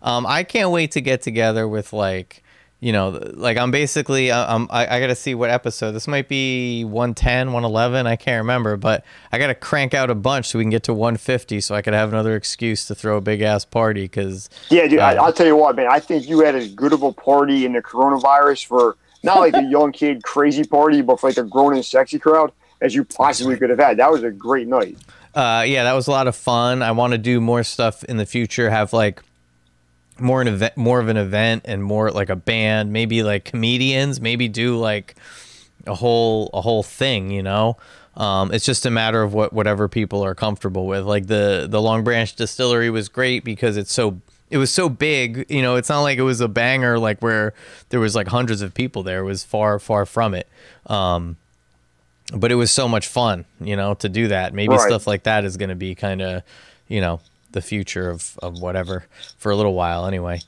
[SPEAKER 1] I can't wait to get together with like, you know, like I'm basically, I got to see what episode. This might be 110, 111. I can't remember, but I got to crank out a bunch so we can get to 150 so I could have another excuse to throw a big ass party. Because
[SPEAKER 2] yeah, dude, I'll tell you what, man. I think you had as good of a party in the coronavirus for not like a young kid crazy party, but for like a grown and sexy crowd as you possibly could have had. That was a great night.
[SPEAKER 1] Yeah, that was a lot of fun. I want to do more stuff in the future. Have like more of an event and more like a band, maybe like comedians, maybe do like a whole thing, you know. It's just a matter of whatever people are comfortable with. Like the Long Branch Distillery was great because it was so big, you know. It's not like it was a banger like where there was like hundreds of people there. It was far from it. But it was so much fun, you know, to do that. Maybe stuff like that is going to be kind of, you know, the future of whatever for a little while anyway.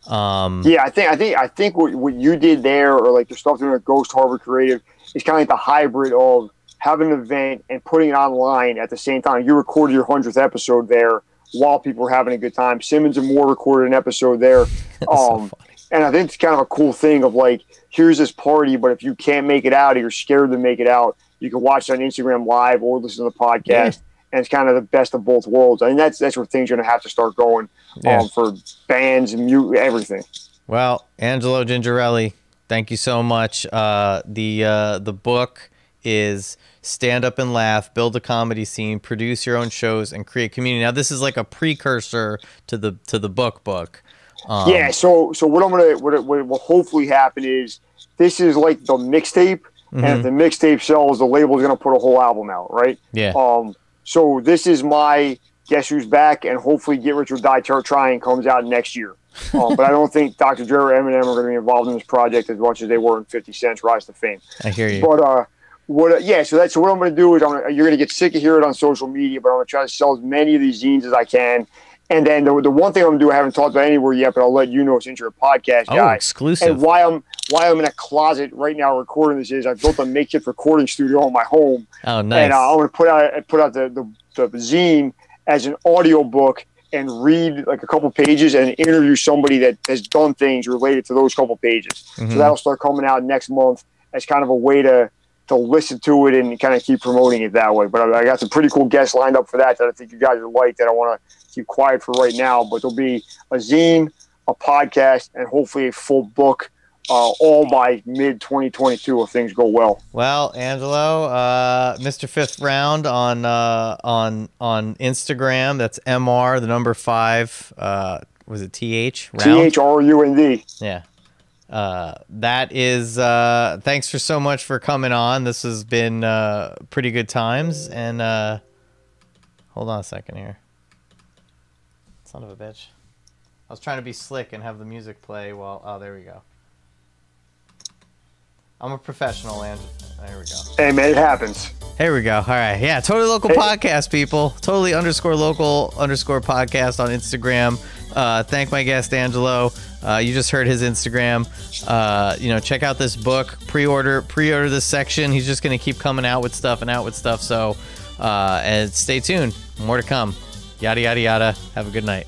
[SPEAKER 2] Yeah, I think what you did there, or like the stuff doing at Ghost Harbor Creative, is kind of like the hybrid of having an event and putting it online at the same time. You recorded your 100th episode there while people were having a good time. Simmons and Moore recorded an episode there.
[SPEAKER 1] So
[SPEAKER 2] and I think it's kind of a cool thing of like, here's this party, but if you can't make it out or you're scared to make it out, you can watch it on Instagram Live or listen to the podcast. Yeah. And it's kind of the best of both worlds. I mean, that's where things are going to have to start going for bands and everything.
[SPEAKER 1] Well, Angelo Gingerelli, thank you so much. The book is Stand Up and Laugh, Build a Comedy Scene, Produce Your Own Shows, and Create Community. Now, this is like a precursor to the book.
[SPEAKER 2] Yeah. So what will hopefully happen is this is like the mixtape, and if the mixtape sells, the label is going to put a whole album out, right?
[SPEAKER 1] Yeah.
[SPEAKER 2] So this is my Guess Who's Back, and hopefully Get Rich or Die Trying comes out next year. But I don't think Dr. Dre or Eminem are going to be involved in this project as much as they were in 50 Cent's Rise to Fame.
[SPEAKER 1] I hear you.
[SPEAKER 2] But so what I'm going to do is you're going to get sick of hearing it on social media, but I'm going to try to sell as many of these zines as I can. And then the one thing I'm going to do, I haven't talked about anywhere yet, but I'll let you know since you're a podcast guy.
[SPEAKER 1] Oh, exclusive.
[SPEAKER 2] And why I'm in a closet right now recording this is I built a makeshift recording studio in my home.
[SPEAKER 1] Oh, nice.
[SPEAKER 2] And I'm going to put out the zine as an audio book and read like a couple pages and interview somebody that has done things related to those couple pages. So that'll start coming out next month as kind of a way to listen to it and kind of keep promoting it that way. But I got some pretty cool guests lined up for that I think you guys will like, that I want to keep quiet for right now. But there'll be a zine, a podcast, and hopefully a full book, all by mid-2022 if things go well.
[SPEAKER 1] Well, Angelo, Mr. Fifth Round on Instagram. That's MR, the number 5. Was it TH?
[SPEAKER 2] THRUND.
[SPEAKER 1] Yeah. That is, thanks for so much for coming on. This has been pretty good times. And hold on a second here. Son of a bitch. I was trying to be slick and have the music play while... Oh, there we go. I'm a professional, Angelo. There we go.
[SPEAKER 2] Hey, man, it happens.
[SPEAKER 1] Here we go. All right. Yeah, Totally Local Podcast, people. Totally _local _podcast on Instagram. Thank my guest, Angelo. You just heard his Instagram. Check out this book. Pre-order this section. He's just going to keep coming out with stuff. So, and stay tuned. More to come. Yada, yada, yada. Have a good night.